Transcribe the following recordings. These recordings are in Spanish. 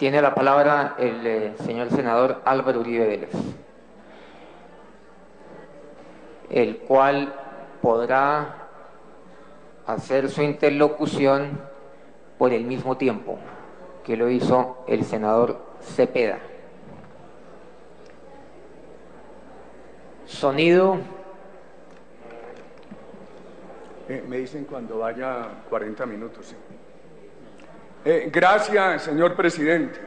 Tiene la palabra el señor senador Álvaro Uribe Vélez, el cual podrá hacer su interlocución por el mismo tiempo que lo hizo el senador Cepeda. Sonido. Me dicen cuando vaya 40 minutos. Sí. Gracias, señor presidente.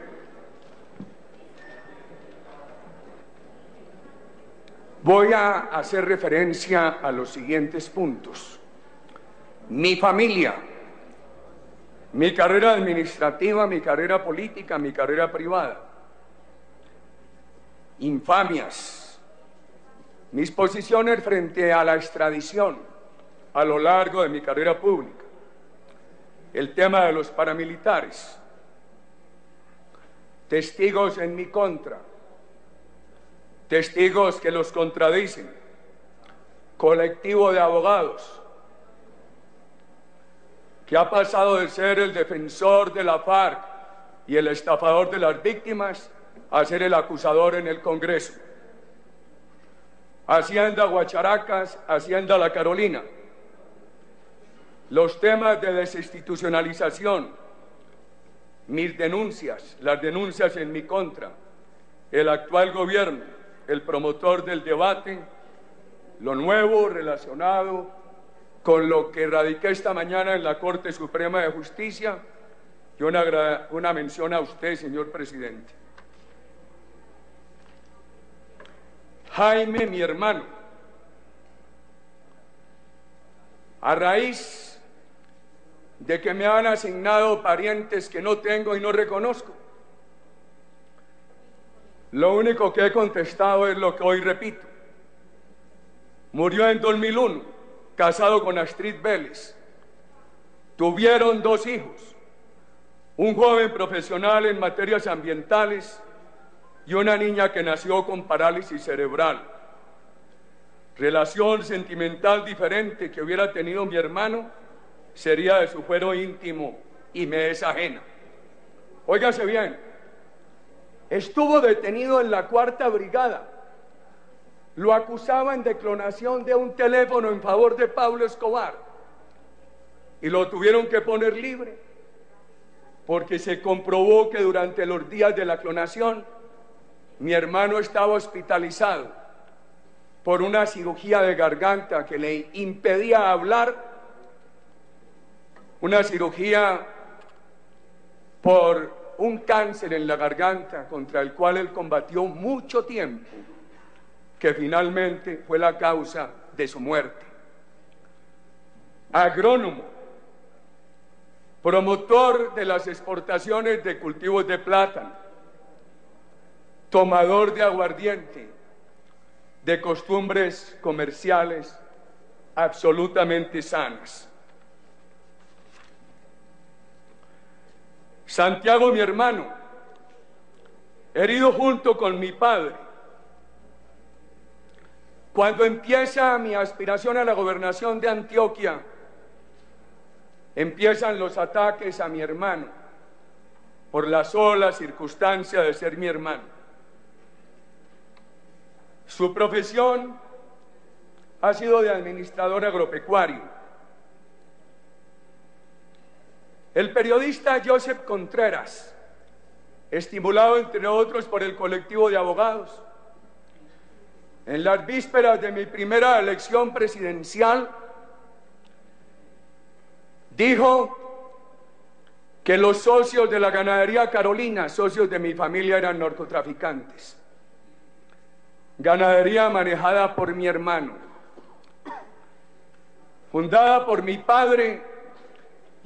Voy a hacer referencia a los siguientes puntos. Mi familia, mi carrera administrativa, mi carrera política, mi carrera privada. Infamias, mis posiciones frente a la extradición a lo largo de mi carrera pública. El tema de los paramilitares, testigos en mi contra, testigos que los contradicen, colectivo de abogados, que ha pasado de ser el defensor de la FARC y el estafador de las víctimas a ser el acusador en el Congreso. Hacienda Guacharacas, Hacienda La Carolina. Los temas de desinstitucionalización, mis denuncias, las denuncias en mi contra, el actual gobierno, el promotor del debate, lo nuevo relacionado con lo que radiqué esta mañana en la Corte Suprema de Justicia y una mención a usted, señor presidente. Jaime, mi hermano, a raíz de que me han asignado parientes que no tengo y no reconozco, lo único que he contestado es lo que hoy repito. Murió en 2001, casado con Astrid Vélez. Tuvieron 2 hijos, un joven profesional en materias ambientales y una niña que nació con parálisis cerebral. Relación sentimental diferente que hubiera tenido mi hermano sería de su fuero íntimo y me es ajena. Óigase bien, estuvo detenido en la 4ª Brigada. Lo acusaban de clonación de un teléfono en favor de Pablo Escobar y lo tuvieron que poner libre porque se comprobó que durante los días de la clonación mi hermano estaba hospitalizado por una cirugía de garganta que le impedía hablar, una cirugía por un cáncer en la garganta contra el cual él combatió mucho tiempo, que finalmente fue la causa de su muerte. Agrónomo, promotor de las exportaciones de cultivos de plátano, tomador de aguardiente, de costumbres comerciales absolutamente sanas. Santiago, mi hermano, herido junto con mi padre. Cuando empieza mi aspiración a la gobernación de Antioquia, empiezan los ataques a mi hermano por la sola circunstancia de ser mi hermano. Su profesión ha sido de administrador agropecuario. El periodista Joseph Contreras, estimulado entre otros por el colectivo de abogados, en las vísperas de mi primera elección presidencial, dijo que los socios de la ganadería Carolina, socios de mi familia, eran narcotraficantes. Ganadería manejada por mi hermano, fundada por mi padre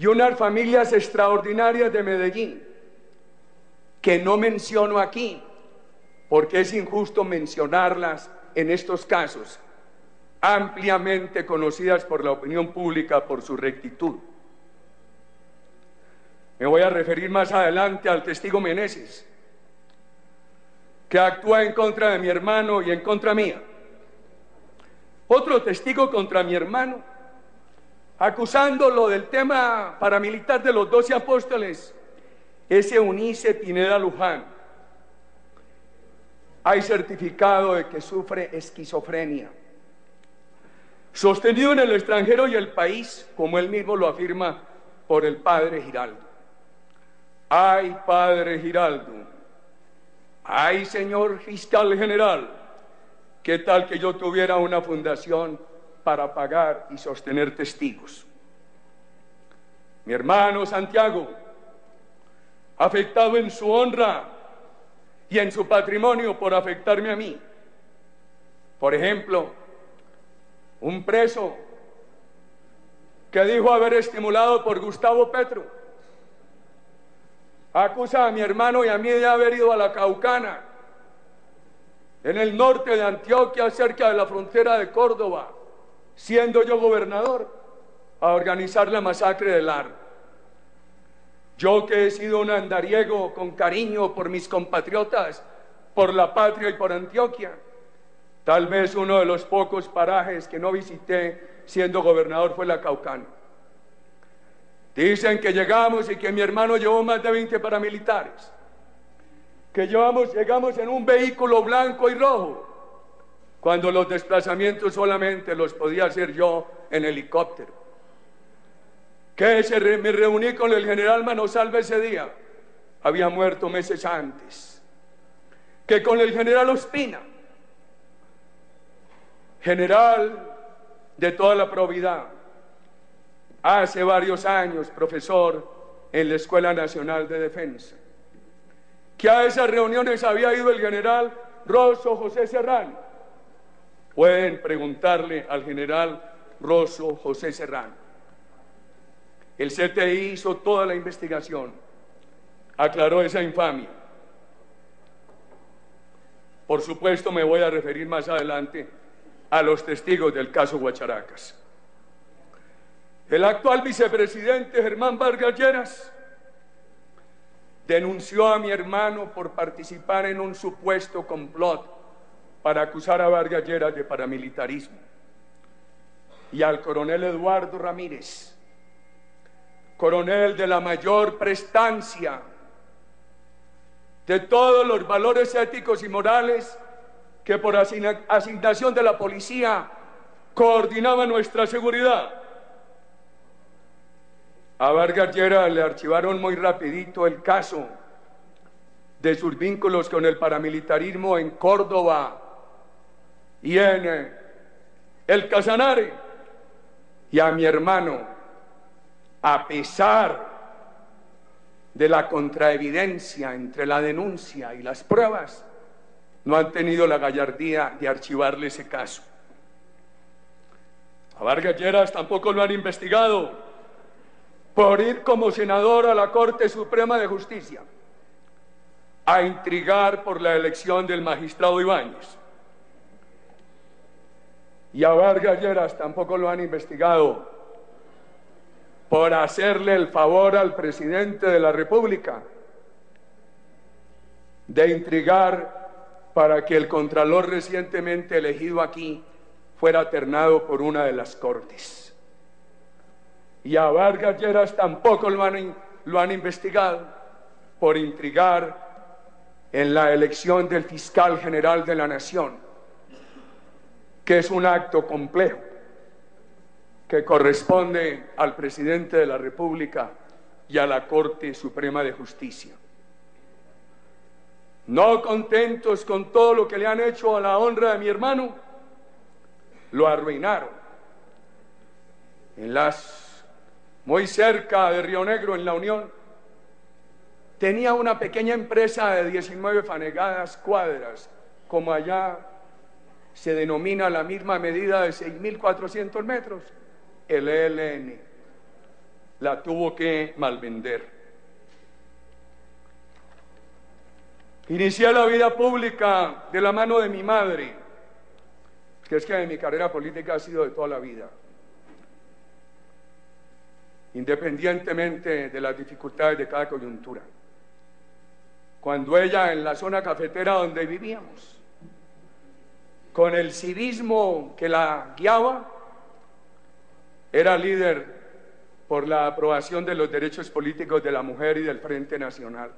y unas familias extraordinarias de Medellín, que no menciono aquí, porque es injusto mencionarlas en estos casos, ampliamente conocidas por la opinión pública por su rectitud. Me voy a referir más adelante al testigo Meneses, que actúa en contra de mi hermano y en contra mía. Otro testigo contra mi hermano, acusándolo del tema paramilitar de los 12 apóstoles ese Eunice Pineda Luján. Hay certificado de que sufre esquizofrenia. Sostenido en el extranjero y el país, como él mismo lo afirma, por el padre Giraldo. Ay, padre Giraldo, ay, señor fiscal general, ¿qué tal que yo tuviera una fundación para pagar y sostener testigos? Mi hermano Santiago, afectado en su honra y en su patrimonio por afectarme a mí. Por ejemplo, un preso que dijo haber estimulado por Gustavo Petro acusa a mi hermano y a mí de haber ido a la Caucana, en el norte de Antioquia, cerca de la frontera de Córdoba, siendo yo gobernador, a organizar la masacre del Lar. Yo, que he sido un andariego con cariño por mis compatriotas, por la patria y por Antioquia, tal vez uno de los pocos parajes que no visité siendo gobernador fue la Caucana. Dicen que llegamos y que mi hermano llevó más de 20 paramilitares, que llegamos en un vehículo blanco y rojo, cuando los desplazamientos solamente los podía hacer yo en helicóptero, que me reuní con el general Manosalva ese día, había muerto meses antes, que con el general Ospina, general de toda la probidad, hace varios años profesor en la Escuela Nacional de Defensa, que a esas reuniones había ido el general Rosso José Serrano. Pueden preguntarle al general Rosso José Serrano. El CTI hizo toda la investigación, aclaró esa infamia. Por supuesto, me voy a referir más adelante a los testigos del caso Guacharacas. El actual vicepresidente Germán Vargas Lleras denunció a mi hermano por participar en un supuesto complot para acusar a Vargas Lleras de paramilitarismo, y al coronel Eduardo Ramírez, coronel de la mayor prestancia, de todos los valores éticos y morales que por asignación de la policía coordinaba nuestra seguridad. A Vargas Lleras le archivaron muy rapidito el caso de sus vínculos con el paramilitarismo en Córdoba y en el Casanare. Y a mi hermano, a pesar de la contraevidencia entre la denuncia y las pruebas, no han tenido la gallardía de archivarle ese caso. A Vargas Lleras tampoco lo han investigado por ir como senador a la Corte Suprema de Justicia a intrigar por la elección del magistrado Ibáñez. Y a Vargas Lleras tampoco lo han investigado por hacerle el favor al presidente de la República de intrigar para que el contralor recientemente elegido aquí fuera ternado por una de las cortes. Y a Vargas Lleras tampoco lo han investigado por intrigar en la elección del fiscal general de la Nación, que es un acto complejo que corresponde al presidente de la República y a la Corte Suprema de Justicia. No contentos con todo lo que le han hecho a la honra de mi hermano, lo arruinaron. Muy cerca de Río Negro, en La Unión, tenía una pequeña empresa de 19 fanegadas cuadras, como allá se denomina la misma medida de 6.400 metros, el ELN. La tuvo que malvender. Inicié la vida pública de la mano de mi madre, que es que mi carrera política ha sido de toda la vida, independientemente de las dificultades de cada coyuntura. Cuando ella, en la zona cafetera donde vivíamos, con el civismo que la guiaba, era líder por la aprobación de los derechos políticos de la mujer y del Frente Nacional.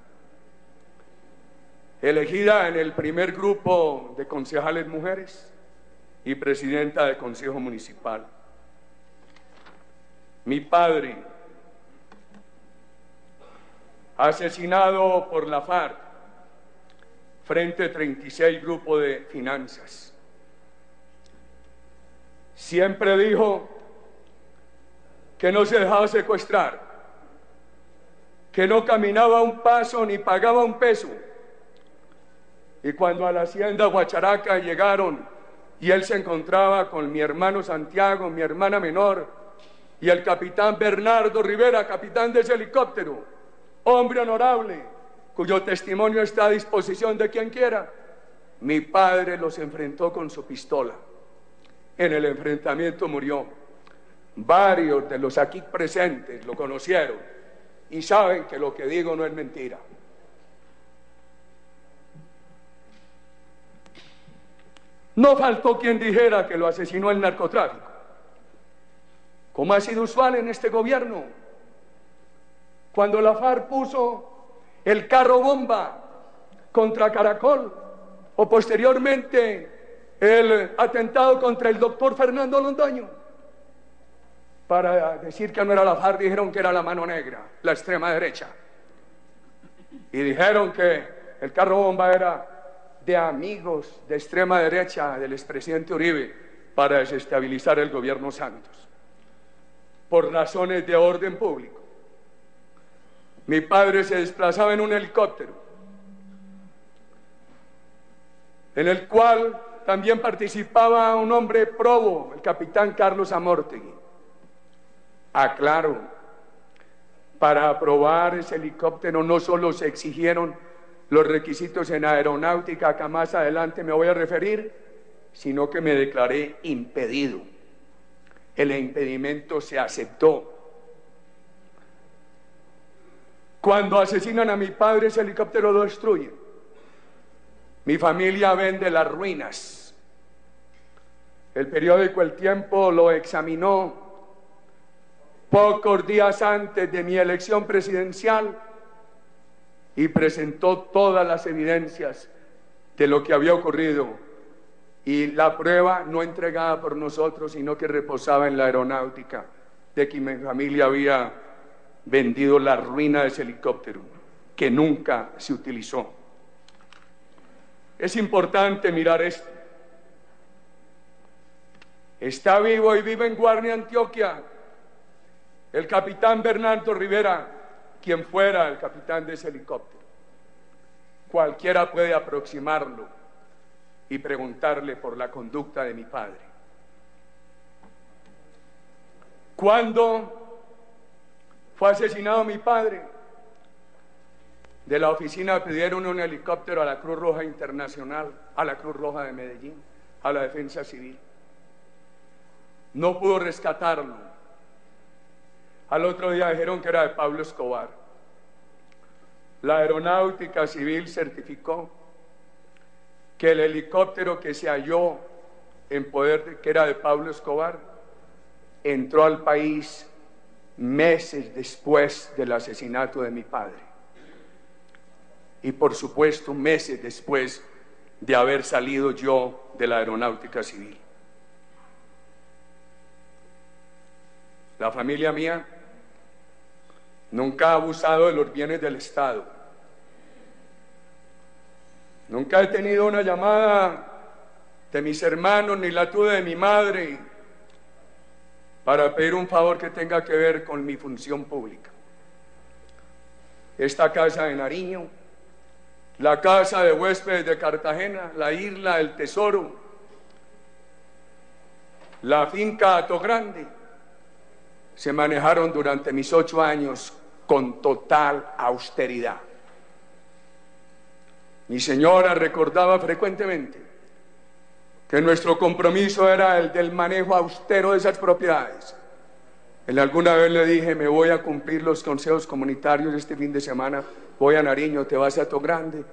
Elegida en el primer grupo de concejales mujeres y presidenta del Consejo Municipal. Mi padre, asesinado por la FARC frente a 36 grupos de finanzas. Siempre dijo que no se dejaba secuestrar, que no caminaba un paso ni pagaba un peso. Y cuando a la hacienda Guacharaca llegaron y él se encontraba con mi hermano Santiago, mi hermana menor, y el capitán Bernardo Rivera, capitán de ese helicóptero, hombre honorable, cuyo testimonio está a disposición de quien quiera, mi padre los enfrentó con su pistola. En el enfrentamiento murió. Varios de los aquí presentes lo conocieron y saben que lo que digo no es mentira. No faltó quien dijera que lo asesinó el narcotráfico, como ha sido usual en este gobierno. Cuando la FARC puso el carro bomba contra Caracol, o posteriormente el atentado contra el doctor Fernando Londoño, para decir que no era la FARC, dijeron que era la mano negra, la extrema derecha. Y dijeron que el carro bomba era de amigos de extrema derecha del expresidente Uribe para desestabilizar el gobierno Santos, por razones de orden público. Mi padre se desplazaba en un helicóptero, en el cual también participaba un hombre probo, el capitán Carlos Amortegui. Aclaro, para aprobar ese helicóptero no solo se exigieron los requisitos en aeronáutica, que más adelante me voy a referir, sino que me declaré impedido. El impedimento se aceptó. Cuando asesinan a mi padre, ese helicóptero lo destruyen. Mi familia vende las ruinas. El periódico El Tiempo lo examinó pocos días antes de mi elección presidencial y presentó todas las evidencias de lo que había ocurrido, y la prueba no entregada por nosotros, sino que reposaba en la aeronáutica, de que mi familia había vendido la ruina de ese helicóptero, que nunca se utilizó. Es importante mirar esto. Está vivo y vive en Guarne, Antioquia, el capitán Bernardo Rivera, quien fuera el capitán de ese helicóptero. Cualquiera puede aproximarlo y preguntarle por la conducta de mi padre. Cuando fue asesinado mi padre, de la oficina pidieron un helicóptero a la Cruz Roja Internacional, a la Cruz Roja de Medellín, a la Defensa Civil. No pudo rescatarlo. Al otro día dijeron que era de Pablo Escobar. La Aeronáutica Civil certificó que el helicóptero que se halló en poder, que era de Pablo Escobar, entró al país meses después del asesinato de mi padre. Y por supuesto, meses después de haber salido yo de la Aeronáutica Civil. La familia mía nunca ha abusado de los bienes del Estado. Nunca he tenido una llamada de mis hermanos, ni la tuve de mi madre, para pedir un favor que tenga que ver con mi función pública. Esta casa de Nariño, la casa de huéspedes de Cartagena, la isla del Tesoro, la finca Atogrande, se manejaron durante mis 8 años con total austeridad. Mi señora recordaba frecuentemente que nuestro compromiso era el del manejo austero de esas propiedades. Alguna vez le dije, me voy a cumplir los consejos comunitarios este fin de semana, voy a Nariño, ¿te vas a Atogrande?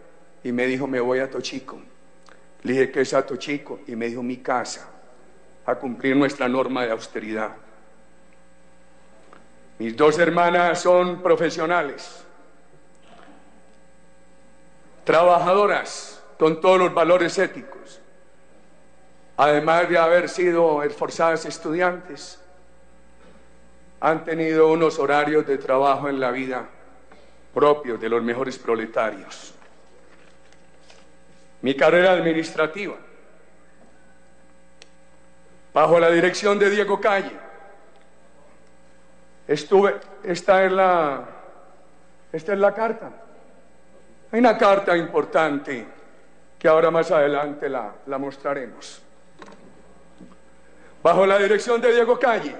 Y me dijo, me voy a Tochico. Le dije, ¿qué es a Tochico? Y me dijo, mi casa, a cumplir nuestra norma de austeridad. Mis dos hermanas son profesionales, trabajadoras con todos los valores éticos, además de haber sido esforzadas estudiantes, han tenido unos horarios de trabajo en la vida propios de los mejores proletarios. Mi carrera administrativa, bajo la dirección de Diego Calle, esta es la carta. Hay una carta importante que ahora más adelante la mostraremos. Bajo la dirección de Diego Calle,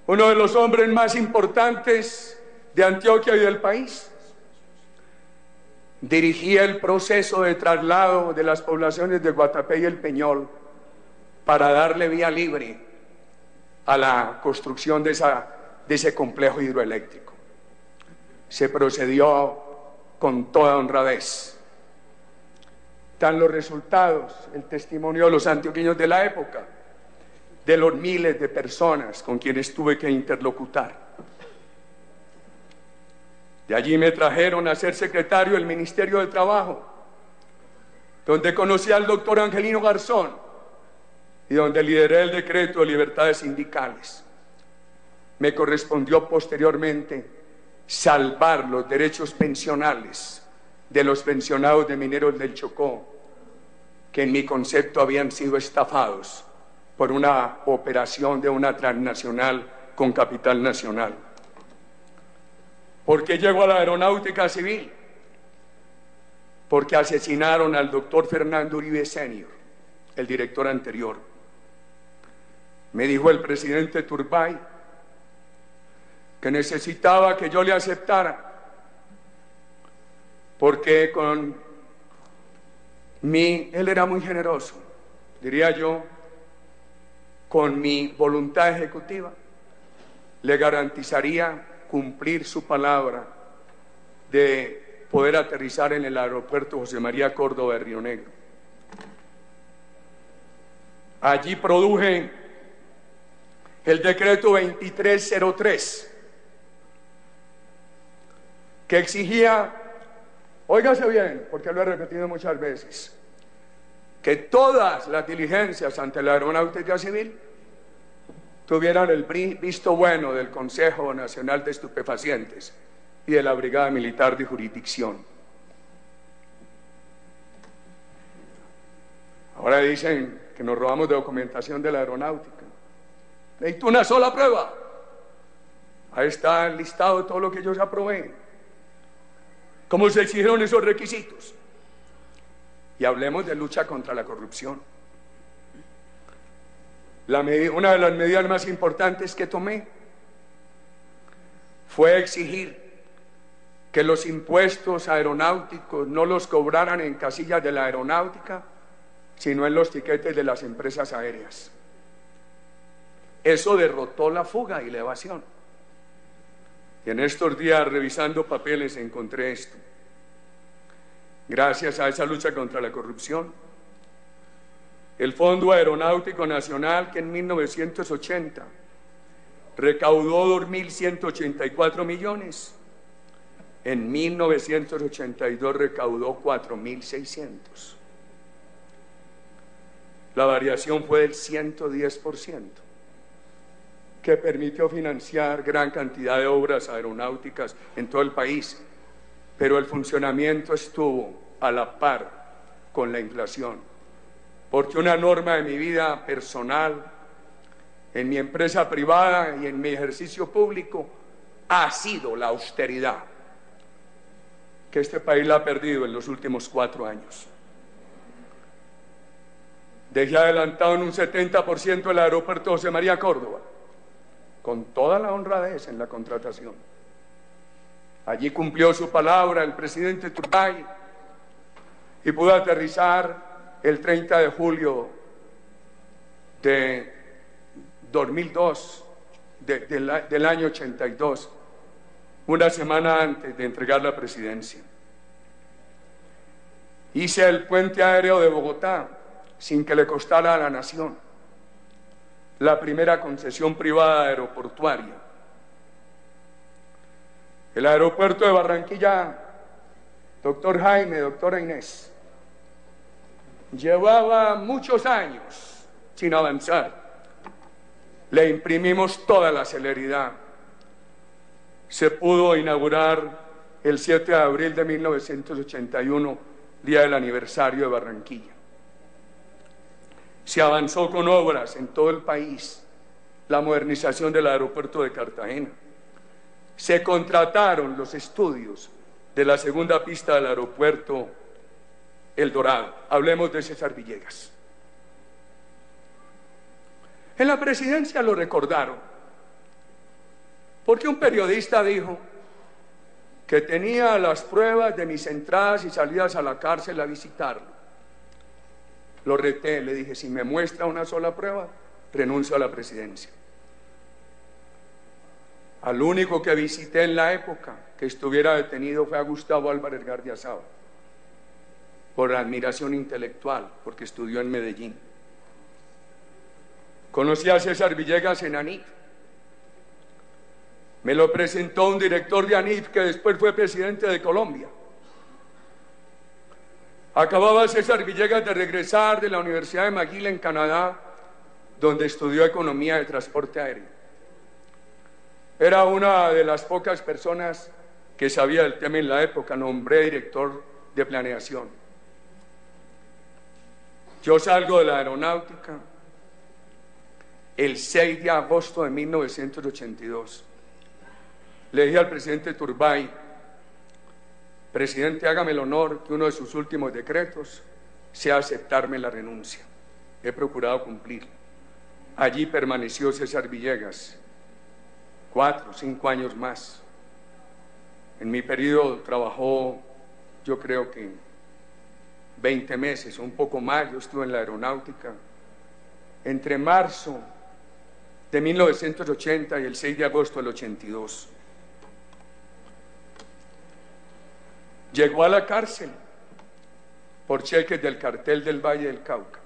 uno de los hombres más importantes de Antioquia y del país, dirigía el proceso de traslado de las poblaciones de Guatapé y El Peñol para darle vía libre a la construcción de ese complejo hidroeléctrico. Se procedió con toda honradez. Están los resultados, el testimonio de los antioqueños de la época, de los miles de personas con quienes tuve que interlocutar. De allí me trajeron a ser secretario del Ministerio de Trabajo, donde conocí al doctor Angelino Garzón y donde lideré el decreto de libertades sindicales. Me correspondió posteriormente salvar los derechos pensionales de los pensionados de Mineros del Chocó, que en mi concepto habían sido estafados por una operación de una transnacional con capital nacional. ¿Por qué llegó a la aeronáutica civil? Porque asesinaron al doctor Fernando Uribe Senior, el director anterior. Me dijo el presidente Turbay que necesitaba que yo le aceptara, porque él era muy generoso, diría yo, con mi voluntad ejecutiva, le garantizaría cumplir su palabra de poder aterrizar en el aeropuerto José María Córdoba de Río Negro. Allí produje el decreto 2303, que exigía, óigase bien, porque lo he repetido muchas veces, que todas las diligencias ante la aeronáutica civil tuvieran el visto bueno del Consejo Nacional de Estupefacientes y de la Brigada Militar de Jurisdicción. Ahora dicen que nos robamos de documentación de la aeronáutica. Necesito una sola prueba. Ahí está el listado de todo lo que yo aprobé. ¿Cómo se exigieron esos requisitos? Y hablemos de lucha contra la corrupción. Una de las medidas más importantes que tomé fue exigir que los impuestos aeronáuticos no los cobraran en casillas de la aeronáutica, sino en los tiquetes de las empresas aéreas. Eso derrotó la fuga y la evasión. Y en estos días, revisando papeles, encontré esto. Gracias a esa lucha contra la corrupción, el Fondo Aeronáutico Nacional, que en 1980 recaudó 2.184 millones, en 1982 recaudó 4.600. La variación fue del 110%, que permitió financiar gran cantidad de obras aeronáuticas en todo el país, pero el funcionamiento estuvo a la par con la inflación. Porque una norma de mi vida personal, en mi empresa privada y en mi ejercicio público, ha sido la austeridad, que este país la ha perdido en los últimos 4 años. Dejé adelantado en un 70% el aeropuerto José María Córdoba, con toda la honradez en la contratación. Allí cumplió su palabra el presidente Turbay y pudo aterrizar el 30 de julio de 2002, del año 82, una semana antes de entregar la presidencia. Hice el puente aéreo de Bogotá sin que le costara a la nación, la primera concesión privada aeroportuaria El aeropuerto de Barranquilla, doctor Jaime, doctora Inés, llevaba muchos años sin avanzar. Le imprimimos toda la celeridad. Se pudo inaugurar el 7 de abril de 1981, día del aniversario de Barranquilla. Se avanzó con obras en todo el país, la modernización del aeropuerto de Cartagena. Se contrataron los estudios de la segunda pista del aeropuerto El Dorado. Hablemos de César Villegas. En la presidencia lo recordaron, porque un periodista dijo que tenía las pruebas de mis entradas y salidas a la cárcel a visitarlo. Lo reté, le dije, si me muestra una sola prueba, renuncio a la presidencia. Al único que visité en la época que estuviera detenido fue a Gustavo Álvarez Gardiazabal, por admiración intelectual, porque estudió en Medellín. Conocí a César Villegas en ANIF. Me lo presentó un director de ANIF que después fue presidente de Colombia. Acababa César Villegas de regresar de la Universidad de McGill en Canadá, donde estudió economía de transporte aéreo. Era una de las pocas personas que sabía del tema en la época. Nombré director de planeación. Yo salgo de la aeronáutica el 6 de agosto de 1982. Le dije al presidente Turbay: presidente, hágame el honor que uno de sus últimos decretos sea aceptarme la renuncia. He procurado cumplirlo. Allí permaneció César Villegas 4 o 5 años más. En mi periodo trabajó, yo creo que 20 meses o un poco más. Yo estuve en la aeronáutica entre marzo de 1980 y el 6 de agosto del 82. Llegó a la cárcel por cheques del cartel del Valle del Cauca,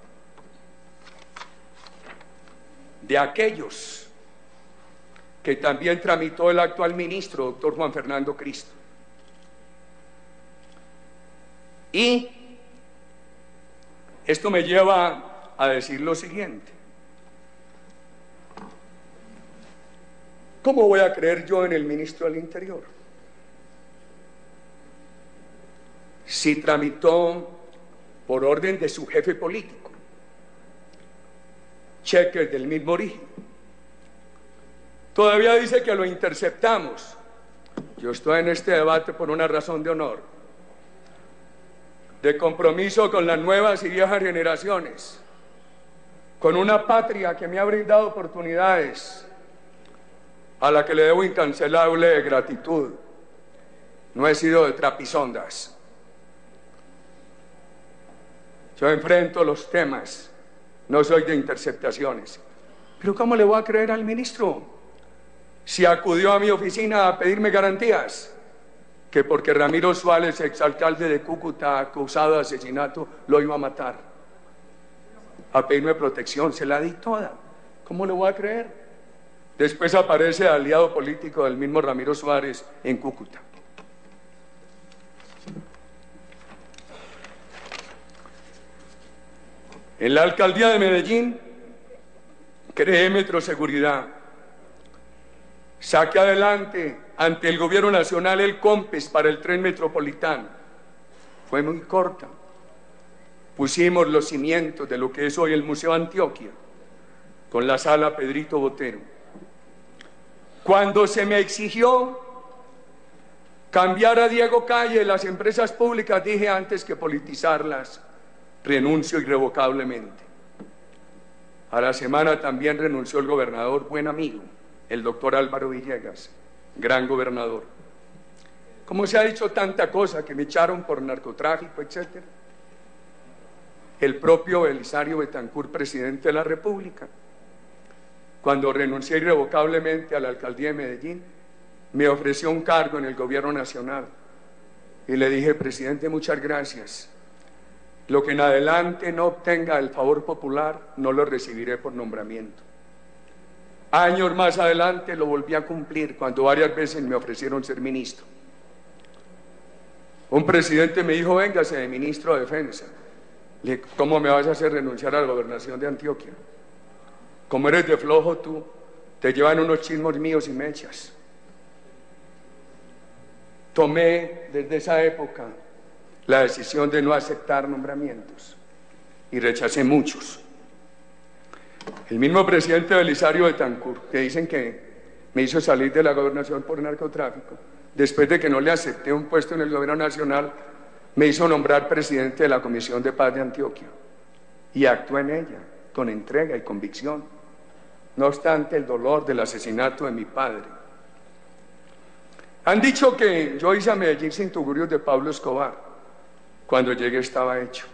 de aquellos que también tramitó el actual ministro, doctor Juan Fernando Cristo. Y esto me lleva a decir lo siguiente: ¿cómo voy a creer yo en el ministro del Interior si tramitó por orden de su jefe político cheques del mismo origen? Todavía dice que lo interceptamos. Yo estoy en este debate por una razón de honor, de compromiso con las nuevas y viejas generaciones, con una patria que me ha brindado oportunidades, a la que le debo incancelable gratitud. No he sido de trapisondas. Yo enfrento los temas, no soy de interceptaciones. Pero ¿cómo le voy a creer al ministro si acudió a mi oficina a pedirme garantías? Que porque Ramiro Suárez, exalcalde de Cúcuta, acusado de asesinato, lo iba a matar. A pedirme protección, se la di toda. ¿Cómo le voy a creer? Después aparece aliado político del mismo Ramiro Suárez en Cúcuta. En la alcaldía de Medellín creé Metroseguridad. Saqué adelante ante el gobierno nacional el COMPES para el tren metropolitano. Fue muy corta. Pusimos los cimientos de lo que es hoy el Museo Antioquia, con la sala Pedrito Botero. Cuando se me exigió cambiar a Diego Calle las empresas públicas, dije: antes que politizarlas, renuncio irrevocablemente. A la semana también renunció el gobernador, buen amigo, el doctor Álvaro Villegas, gran gobernador. Como se ha dicho tanta cosa, que me echaron por narcotráfico, etc. El propio Belisario Betancur, presidente de la República, cuando renuncié irrevocablemente a la alcaldía de Medellín, me ofreció un cargo en el gobierno nacional. Y le dije: presidente, muchas gracias. Lo que en adelante no obtenga el favor popular, no lo recibiré por nombramiento. Años más adelante lo volví a cumplir cuando varias veces me ofrecieron ser ministro. Un presidente me dijo, véngase de ministro de Defensa. Le dije, ¿cómo me vas a hacer renunciar a la gobernación de Antioquia? Como eres de flojo tú, te llevan unos chismos míos y me echas. Tomé desde esa época la decisión de no aceptar nombramientos y rechacé muchos. El mismo presidente Belisario Betancur, que dicen que me hizo salir de la gobernación por narcotráfico, después de que no le acepté un puesto en el gobierno nacional, me hizo nombrar presidente de la Comisión de Paz de Antioquia y actué en ella con entrega y convicción, no obstante el dolor del asesinato de mi padre. Han dicho que yo hice a Medellín sin tugurios de Pablo Escobar. Cuando llegué estaba hecho.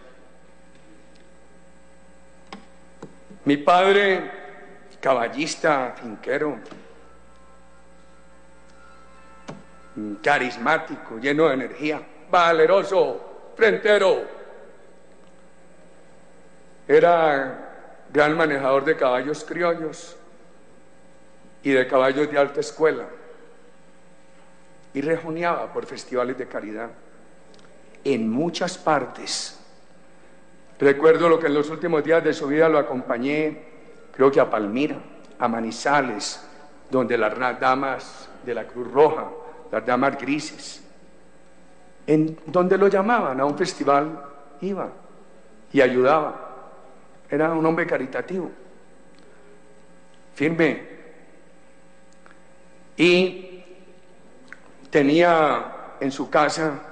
Mi padre, caballista, finquero, carismático, lleno de energía, valeroso, frentero. Era gran manejador de caballos criollos y de caballos de alta escuela. Y rejoneaba por festivales de caridad en muchas partes. Recuerdo lo que en los últimos días de su vida lo acompañé, creo que a Palmira, a Manizales, donde las damas de la Cruz Roja, las damas grises, en donde lo llamaban a un festival, iba y ayudaba. Era un hombre caritativo, firme, y tenía en su casa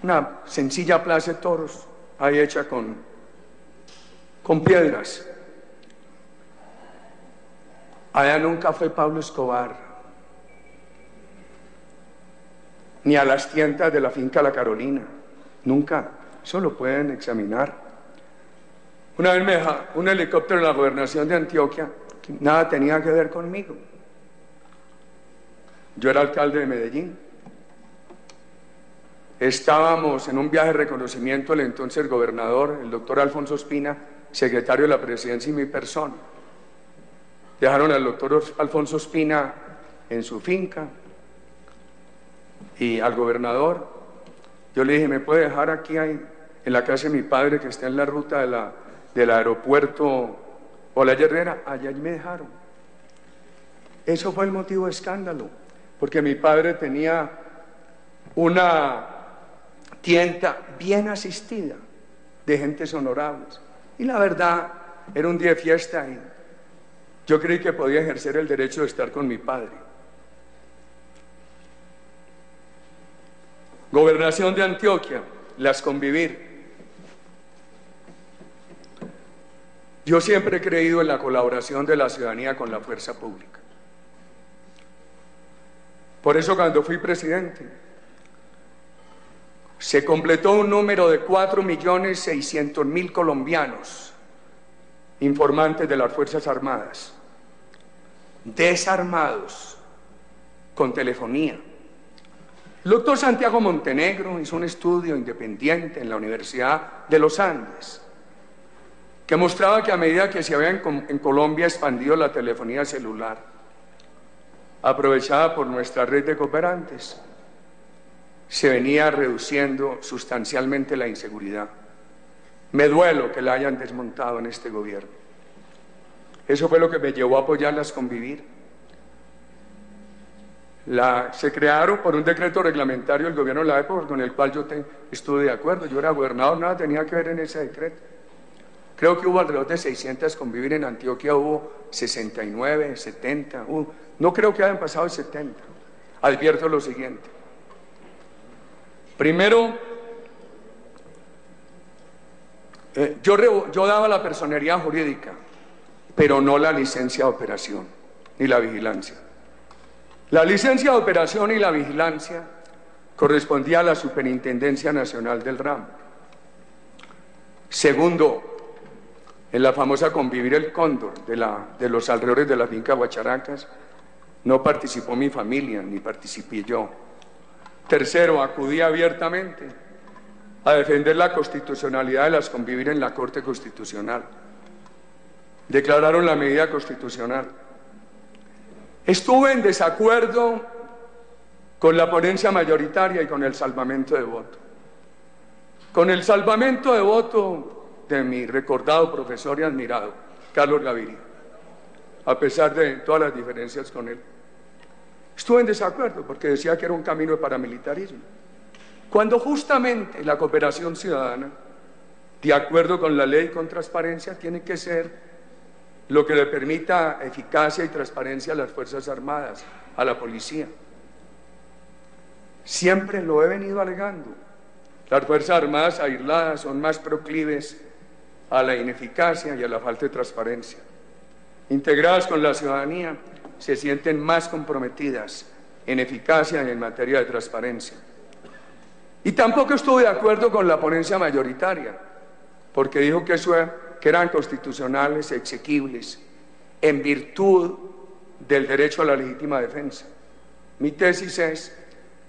una sencilla plaza de toros, ahí hecha con piedras. Allá nunca fue Pablo Escobar, ni a las tiendas de la finca La Carolina, nunca. Eso lo pueden examinar. Una vez me dejó un helicóptero en la gobernación de Antioquia, que nada tenía que ver conmigo. Yo era alcalde de Medellín. Estábamos en un viaje de reconocimiento, el entonces gobernador, el doctor Alfonso Ospina, secretario de la presidencia y mi persona. Dejaron al doctor Alfonso Ospina en su finca y al gobernador. Yo le dije, ¿me puede dejar aquí en la casa de mi padre que está en la ruta del aeropuerto Olaya Herrera? Allá me dejaron. Eso fue el motivo de escándalo, porque mi padre tenía una tienda bien asistida de gentes honorables. Y la verdad, era un día de fiesta y yo creí que podía ejercer el derecho de estar con mi padre. Gobernación de Antioquia, Las Convivir. Yo siempre he creído en la colaboración de la ciudadanía con la fuerza pública. Por eso cuando fui presidente, se completó un número de 4.600.000 colombianos informantes de las Fuerzas Armadas, desarmados, con telefonía. El doctor Santiago Montenegro hizo un estudio independiente en la Universidad de los Andes que mostraba que a medida que se había en Colombia expandido la telefonía celular, aprovechada por nuestra red de cooperantes, se venía reduciendo sustancialmente la inseguridad. Me duelo que la hayan desmontado en este gobierno. Eso fue lo que me llevó a apoyarlas Convivir. Se crearon por un decreto reglamentario del gobierno de la época con el cual yo estuve de acuerdo. Yo era gobernador, nada tenía que ver en ese decreto. Creo que hubo alrededor de 600 Convivir en Antioquia, hubo 69, 70, no creo que hayan pasado de 70. Advierto lo siguiente. Primero, yo daba la personería jurídica, pero no la licencia de operación ni la vigilancia. La licencia de operación y la vigilancia correspondía a la Superintendencia Nacional del Ramo. Segundo, en la famosa Convivir el Cóndor de los alrededores de la finca Guacharacas, no participó mi familia, ni participé yo. Tercero, acudí abiertamente a defender la constitucionalidad de las Convivir en la Corte Constitucional. Declararon la medida constitucional. Estuve en desacuerdo con la ponencia mayoritaria y con el salvamento de voto. Con el salvamento de voto de mi recordado profesor y admirado, Carlos Gaviria, a pesar de todas las diferencias con él. Estuve en desacuerdo porque decía que era un camino de paramilitarismo, cuando justamente la cooperación ciudadana, de acuerdo con la ley y con transparencia, tiene que ser lo que le permita eficacia y transparencia a las Fuerzas Armadas, a la policía. Siempre lo he venido alegando. Las Fuerzas Armadas aisladas son más proclives a la ineficacia y a la falta de transparencia. Integradas con la ciudadanía, se sienten más comprometidas en eficacia y en materia de transparencia. Y tampoco estuve de acuerdo con la ponencia mayoritaria, porque dijo que eran constitucionales, exequibles, en virtud del derecho a la legítima defensa. Mi tesis es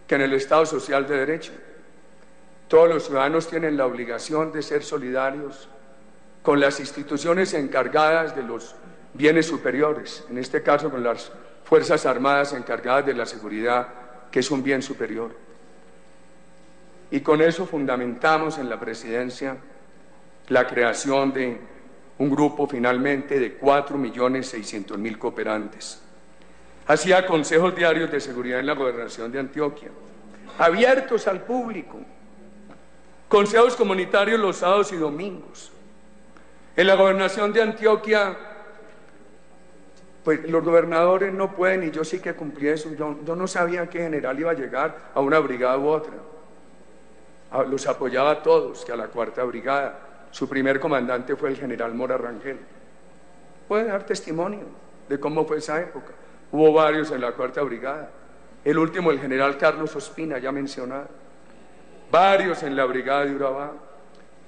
que en el Estado Social de Derecho todos los ciudadanos tienen la obligación de ser solidarios con las instituciones encargadas de los bienes superiores, en este caso con las Fuerzas Armadas encargadas de la seguridad, que es un bien superior. Y con eso fundamentamos en la presidencia la creación de un grupo finalmente de 4.600.000 cooperantes. Hacía consejos diarios de seguridad en la gobernación de Antioquia, abiertos al público, consejos comunitarios los sábados y domingos. En la gobernación de Antioquia, pues los gobernadores no pueden, y yo sí que cumplí eso. Yo no sabía qué general iba a llegar a una brigada u otra. Los apoyaba a todos, que a la 4ª brigada. Su primer comandante fue el general Mora Rangel. Puede dar testimonio de cómo fue esa época. Hubo varios en la 4ª brigada. El último, el general Carlos Ospina, ya mencionado. Varios en la brigada de Urabá.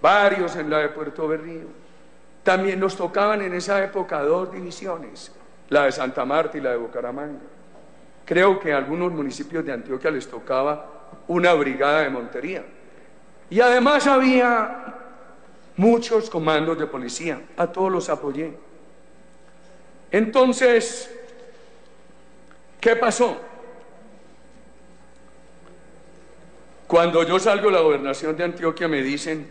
Varios en la de Puerto Berrío. También nos tocaban en esa época 2 divisiones, la de Santa Marta y la de Bucaramanga. Creo que a algunos municipios de Antioquia les tocaba una brigada de Montería. Y además había muchos comandos de policía, a todos los apoyé. Entonces, ¿qué pasó? Cuando yo salgo de la gobernación de Antioquia me dicen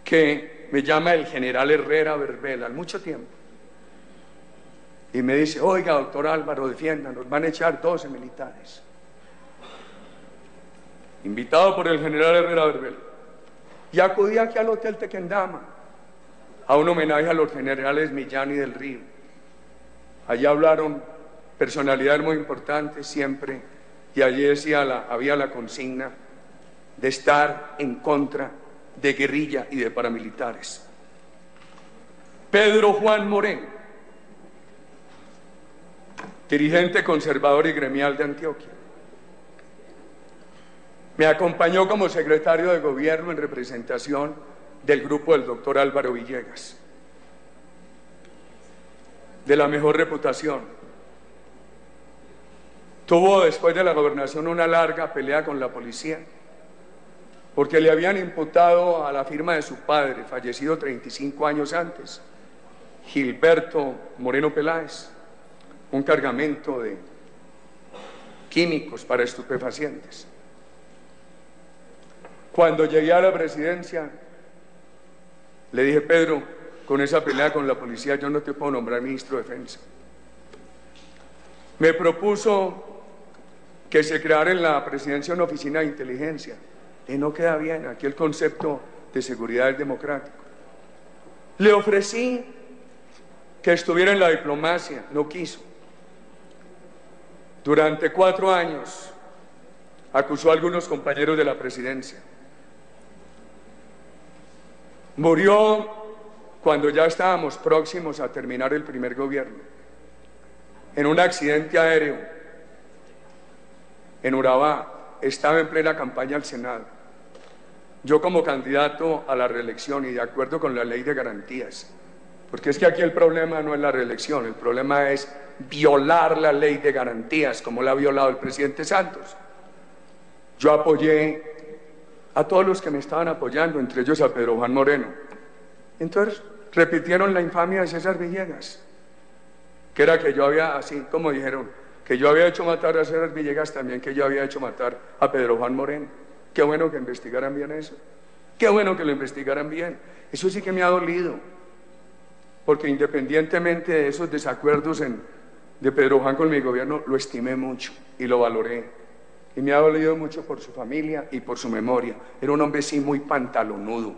que me llama el general Herrera Verbel al mucho tiempo y me dice: oiga, doctor Álvaro, defiéndanos, van a echar 12 militares. Invitado por el general Herrera Verbel, y acudí aquí al Hotel Tequendama a un homenaje a los generales Millán y del Río. Allí hablaron personalidades muy importantes siempre, y allí había la consigna de estar en contra de guerrilla y de paramilitares. Pedro Juan Moreno, dirigente conservador y gremial de Antioquia, me acompañó como secretario de gobierno en representación del grupo del doctor Álvaro Villegas, de la mejor reputación. Tuvo después de la gobernación una larga pelea con la policía, porque le habían imputado a la firma de su padre, fallecido 35 años antes, Gilberto Moreno Peláez, un cargamento de químicos para estupefacientes. Cuando llegué a la presidencia, le dije: Pedro, con esa pelea con la policía yo no te puedo nombrar ministro de Defensa. Me propuso que se creara en la presidencia una oficina de inteligencia. Y no queda bien, aquí el concepto de seguridad es democrático. Le ofrecí que estuviera en la diplomacia, no quiso. Durante 4 años acusó a algunos compañeros de la presidencia. Murió cuando ya estábamos próximos a terminar el primer gobierno, en un accidente aéreo en Urabá. Estaba en plena campaña al Senado. Yo como candidato a la reelección y de acuerdo con la ley de garantías, porque es que aquí el problema no es la reelección, el problema es violar la ley de garantías como la ha violado el presidente Santos. Yo apoyé a todos los que me estaban apoyando, entre ellos a Pedro Juan Moreno. Entonces repitieron la infamia de César Villegas. que era que yo había, así como dijeron, que yo había hecho matar a César Villegas, también que yo había hecho matar a Pedro Juan Moreno. Qué bueno que investigaran bien eso. Qué bueno que lo investigaran bien. Eso sí que me ha dolido, porque independientemente de esos desacuerdos de Pedro Juan con mi gobierno, lo estimé mucho y lo valoré. Y me ha dolido mucho por su familia y por su memoria. Era un hombre sí muy pantalonudo.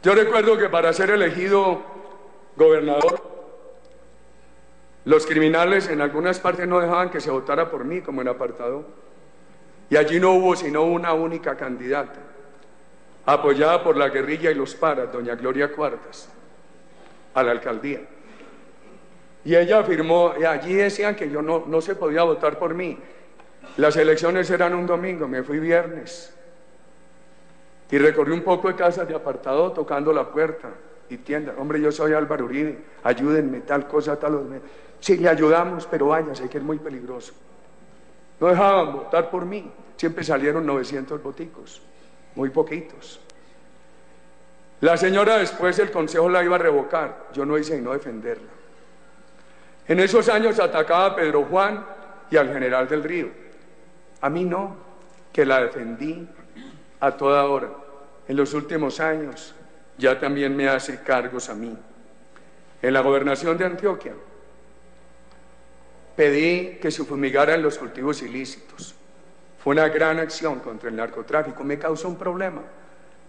Yo recuerdo que para ser elegido gobernador, los criminales en algunas partes no dejaban que se votara por mí, como en Apartadó. Y allí no hubo sino una única candidata, apoyada por la guerrilla y los paras, doña Gloria Cuartas, a la alcaldía. Y ella afirmó, y allí decían que yo no se podía votar por mí. Las elecciones eran un domingo, me fui viernes. Y recorrí un poco de casas de Apartadó tocando la puerta y tiendas. Hombre, yo soy Álvaro Uribe, ayúdenme, tal cosa, tal otra. Sí, le ayudamos, pero váyase, que es muy peligroso. No dejaban votar por mí, siempre salieron 900 voticos, muy poquitos. La señora después el consejo la iba a revocar, yo no hice sino defenderla. En esos años atacaba a Pedro Juan y al general del Río. A mí no, que la defendí a toda hora. En los últimos años ya también me hace cargos a mí. En la gobernación de Antioquia pedí que se fumigaran los cultivos ilícitos. Fue una gran acción contra el narcotráfico. Me causó un problema,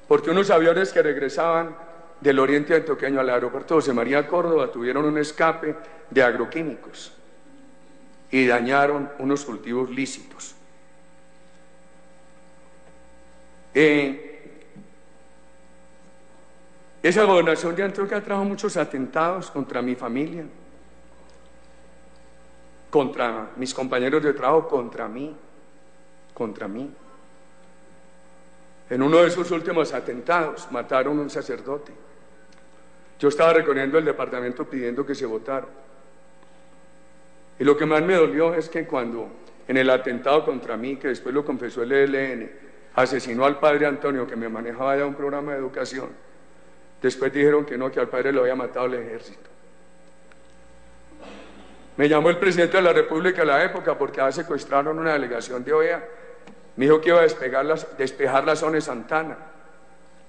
porque unos aviones que regresaban del oriente antioqueño al aeropuerto José María Córdoba tuvieron un escape de agroquímicos y dañaron unos cultivos lícitos. Esa gobernación de Antioquia trajo muchos atentados contra mi familia, contra mis compañeros de trabajo, contra mí. En uno de esos últimos atentados mataron a un sacerdote. Yo estaba recorriendo el departamento pidiendo que se votara. Y lo que más me dolió es que cuando en el atentado contra mí, que después lo confesó el ELN, asesinó al padre Antonio, que me manejaba ya un programa de educación, después dijeron que no, que al padre lo había matado el ejército. Me llamó el presidente de la República a la época porque secuestraron una delegación de OEA. Me dijo que iba a despejar la zona de Santana.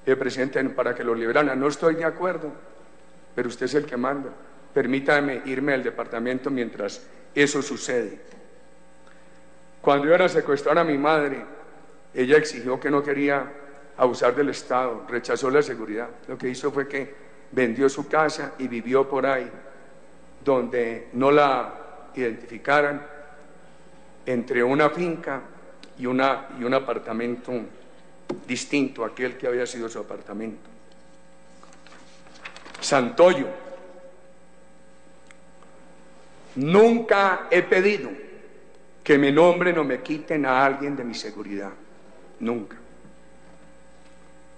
Y el presidente, para que lo liberaran, no estoy de acuerdo, pero usted es el que manda. Permítame irme al departamento mientras eso sucede. Cuando iban a secuestrar a mi madre, ella exigió que no quería abusar del Estado, rechazó la seguridad. Lo que hizo fue que vendió su casa y vivió por ahí, donde no la identificaran, entre una finca y un apartamento distinto a aquel que había sido su apartamento. Santoyo. Nunca he pedido que me nombren o me quiten a alguien de mi seguridad. Nunca.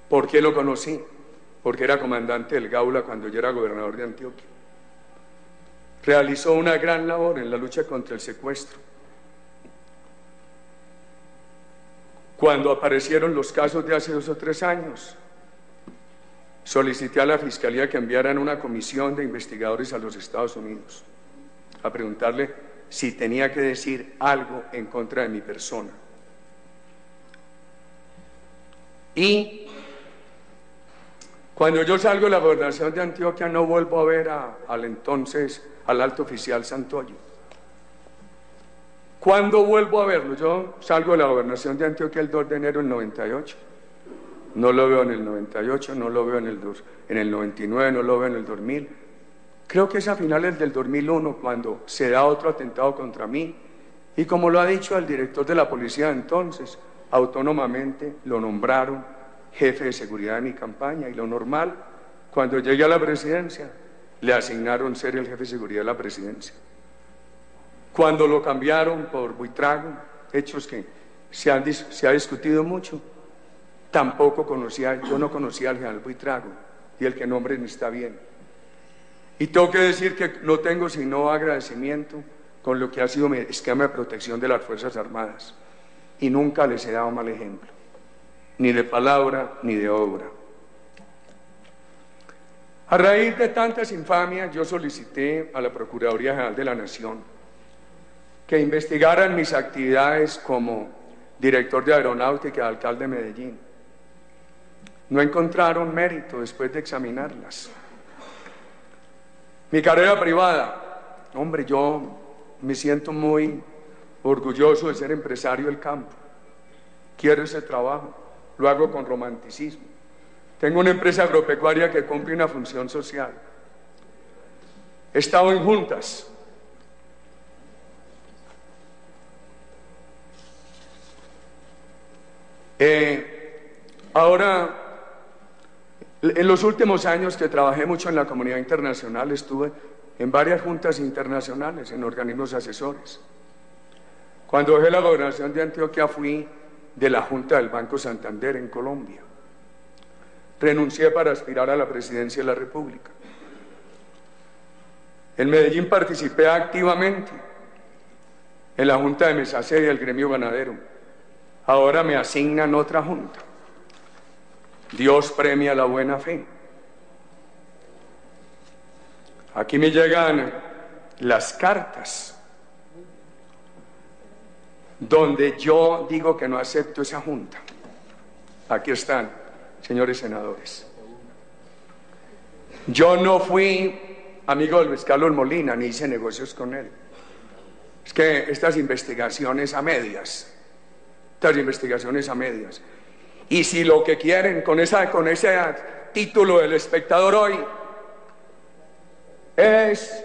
¿Por qué lo conocí? Porque era comandante del Gaula cuando yo era gobernador de Antioquia. Realizó una gran labor en la lucha contra el secuestro. Cuando aparecieron los casos de hace 2 o 3 años, solicité a la Fiscalía que enviaran una comisión de investigadores a los Estados Unidos a preguntarle si tenía que decir algo en contra de mi persona. Y cuando yo salgo de la gobernación de Antioquia no vuelvo a ver al alto oficial Santoyo. ¿Cuándo vuelvo a verlo? Yo salgo de la gobernación de Antioquia el 2 de enero del 98. No lo veo en el 98, no lo veo en el 99, no lo veo en el 2000. Creo que es a finales del 2001 cuando se da otro atentado contra mí. Y como lo ha dicho el director de la policía entonces, autónomamente lo nombraron jefe de seguridad de mi campaña. Y lo normal, cuando llegué a la presidencia, le asignaron ser el jefe de seguridad de la presidencia. Cuando lo cambiaron por Buitrago, hechos que se ha discutido mucho, yo no conocía al general Buitrago, y el que nombren está bien. Y tengo que decir que no tengo sino agradecimiento con lo que ha sido mi esquema de protección de las Fuerzas Armadas, y nunca les he dado mal ejemplo, ni de palabra ni de obra. A raíz de tantas infamias, yo solicité a la Procuraduría General de la Nación que investigaran mis actividades como director de aeronáutica y alcalde de Medellín. No encontraron mérito después de examinarlas. Mi carrera privada, hombre, yo me siento muy orgulloso de ser empresario del campo. Quiero ese trabajo, lo hago con romanticismo. Tengo una empresa agropecuaria que cumple una función social. He estado en juntas. Ahora, en los últimos años que trabajé mucho en la comunidad internacional, estuve en varias juntas internacionales, en organismos asesores. Cuando dejé la gobernación de Antioquia fui de la Junta del Banco Santander en Colombia. Renuncié para aspirar a la presidencia de la República. En Medellín participé activamente en la Junta de Mesacé del gremio ganadero. Ahora me asignan otra junta. Dios premia la buena fe. Aquí me llegan las cartas donde yo digo que no acepto esa junta. Aquí están, señores senadores. Yo no fui amigo de Luis Carlos Molina, ni hice negocios con él. Es que estas investigaciones a medias, y si lo que quieren con ese título del Espectador hoy es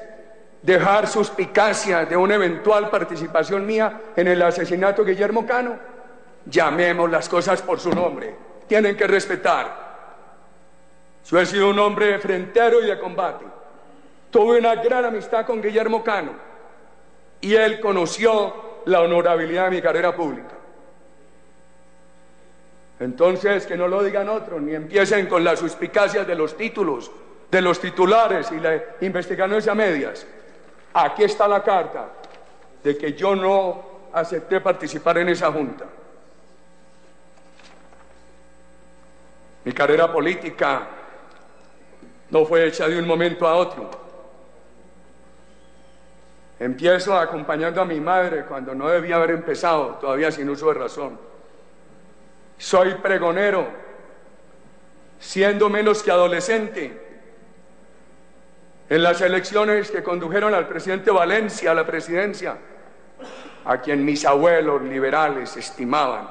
dejar suspicacias de una eventual participación mía en el asesinato de Guillermo Cano, llamemos las cosas por su nombre. Tienen que respetar. Yo he sido un hombre frentero y de combate. Tuve una gran amistad con Guillermo Cano y él conoció la honorabilidad de mi carrera pública. Entonces, que no lo digan otros, ni empiecen con las suspicacias de los títulos, de los titulares y las investigaciones a medias. Aquí está la carta de que yo no acepté participar en esa junta. Mi carrera política no fue hecha de un momento a otro. Empiezo acompañando a mi madre cuando no debía haber empezado, todavía sin uso de razón. Soy pregonero, siendo menos que adolescente, en las elecciones que condujeron al presidente Valencia a la presidencia, a quien mis abuelos liberales estimaban,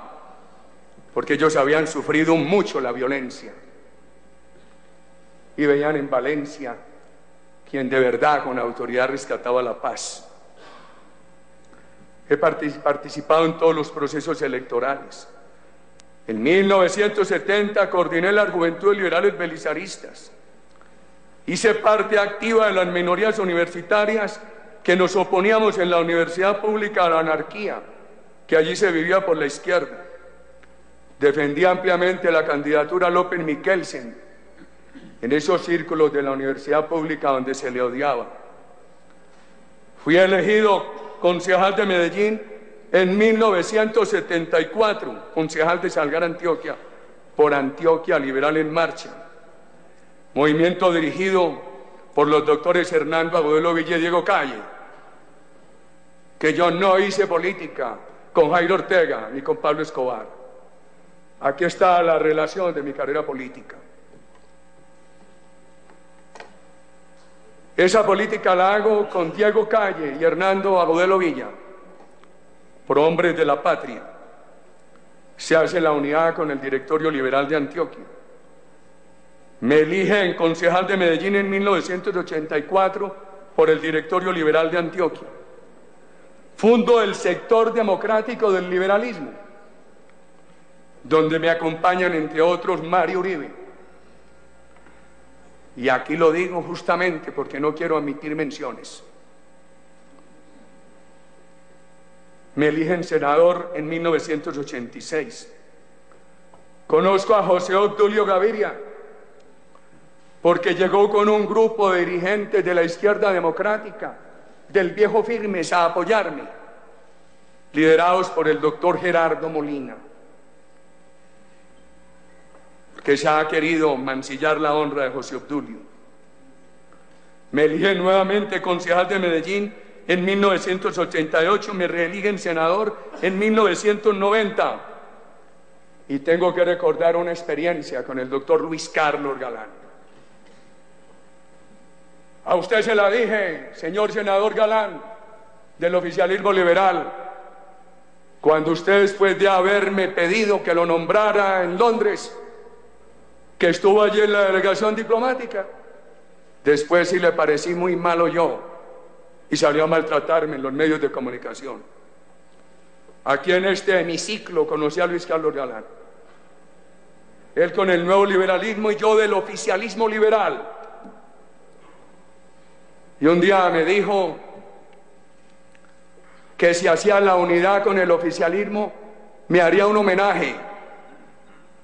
porque ellos habían sufrido mucho la violencia y veían en Valencia quien de verdad con autoridad rescataba la paz. He participado en todos los procesos electorales. En 1970 coordiné las Juventudes Liberales Belisaristas. Hice parte activa de las minorías universitarias que nos oponíamos en la universidad pública a la anarquía, que allí se vivía por la izquierda. Defendí ampliamente la candidatura a López Miquelsen en esos círculos de la universidad pública donde se le odiaba. Fui elegido concejal de Medellín en 1974, concejal de Salgar, Antioquia, por Antioquia Liberal en Marcha, movimiento dirigido por los doctores Hernando Agudelo Villa y Diego Calle, que yo no hice política con Jairo Ortega ni con Pablo Escobar. Aquí está la relación de mi carrera política. Esa política la hago con Diego Calle y Hernando Agudelo Villa, por hombres de la patria. Se hace la unidad con el Directorio Liberal de Antioquia. Me eligen concejal de Medellín en 1984 por el Directorio Liberal de Antioquia. Fundo el sector democrático del liberalismo, donde me acompañan, entre otros, Mario Uribe. Y aquí lo digo justamente porque no quiero omitir menciones. Me eligen senador en 1986. Conozco a José Obdulio Gaviria porque llegó con un grupo de dirigentes de la izquierda democrática, del viejo Firmes, a apoyarme, liderados por el doctor Gerardo Molina, que se ha querido mancillar la honra de José Obdulio. Me eligen nuevamente concejal de Medellín en 1988, me reeligen senador en 1990. Y tengo que recordar una experiencia con el doctor Luis Carlos Galán. A usted se la dije, señor senador Galán, del oficialismo liberal, cuando usted, después de haberme pedido que lo nombrara en Londres, que estuvo allí en la delegación diplomática, después sí le parecí muy malo yo y salió a maltratarme en los medios de comunicación. Aquí en este hemiciclo conocí a Luis Carlos Galán. Él con el nuevo liberalismo y yo del oficialismo liberal. Y un día me dijo que si hacía la unidad con el oficialismo, me haría un homenaje,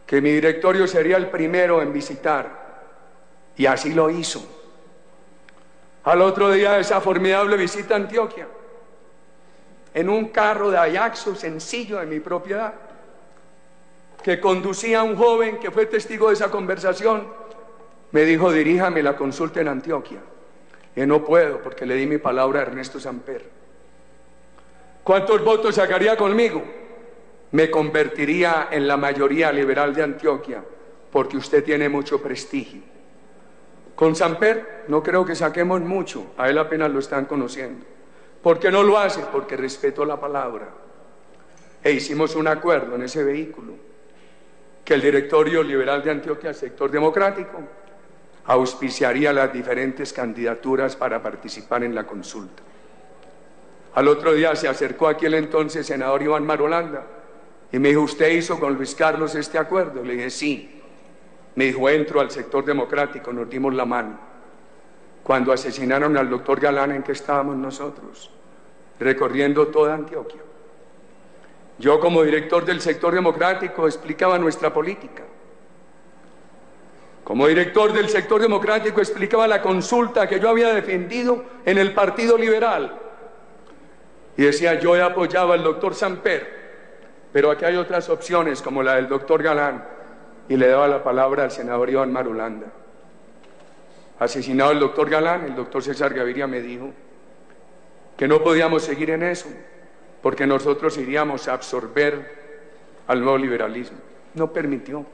que mi directorio sería el primero en visitar. Y así lo hizo. Al otro día de esa formidable visita a Antioquia, en un carro de Ajaxo sencillo de mi propiedad, que conducía a un joven que fue testigo de esa conversación, me dijo: diríjame la consulta en Antioquia. Y no puedo, porque le di mi palabra a Ernesto Samper. ¿Cuántos votos sacaría conmigo? Me convertiría en la mayoría liberal de Antioquia, porque usted tiene mucho prestigio. Con Samper no creo que saquemos mucho, a él apenas lo están conociendo. ¿Por qué no lo hace? Porque respeto la palabra. E hicimos un acuerdo en ese vehículo, que el directorio liberal de Antioquia, sector democrático, auspiciaría las diferentes candidaturas para participar en la consulta. Al otro día se acercó aquel entonces senador Iván Marulanda y me dijo: ¿usted hizo con Luis Carlos este acuerdo? Le dije: sí. Me dijo: entro al sector democrático. Nos dimos la mano. Cuando asesinaron al doctor Galán, ¿en qué estábamos nosotros? Recorriendo toda Antioquia. Yo, como director del sector democrático, explicaba nuestra política. Como director del sector democrático explicaba la consulta que yo había defendido en el Partido Liberal. Y decía: yo he apoyado al doctor Samper, pero aquí hay otras opciones como la del doctor Galán. Y le daba la palabra al senador Iván Marulanda. Asesinado el doctor Galán, el doctor César Gaviria me dijo que no podíamos seguir en eso, porque nosotros iríamos a absorber al nuevo liberalismo. No permitió.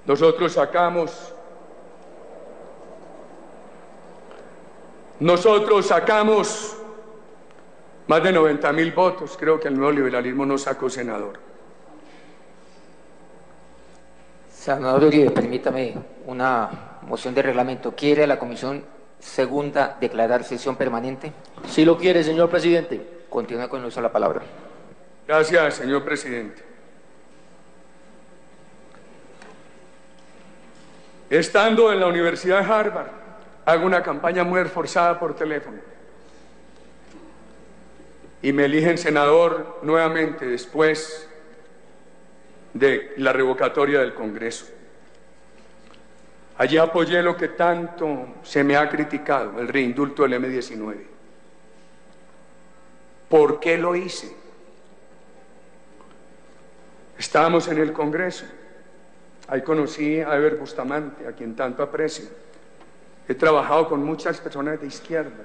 Nosotros sacamos más de 90.000 votos. Creo que el nuevo liberalismo no sacó senador. Senador Uribe, permítame una moción de reglamento. ¿Quiere la comisión segunda declarar sesión permanente? Sí lo quiere, señor presidente. Continúa con el uso de la palabra. Gracias, señor presidente. Estando en la Universidad de Harvard, hago una campaña muy esforzada por teléfono. Y me eligen senador nuevamente después de la revocatoria del Congreso. Allí apoyé lo que tanto se me ha criticado, el reindulto del M-19. ¿Por qué lo hice? Estábamos en el Congreso. Ahí conocí a Eber Bustamante, a quien tanto aprecio. He trabajado con muchas personas de izquierda.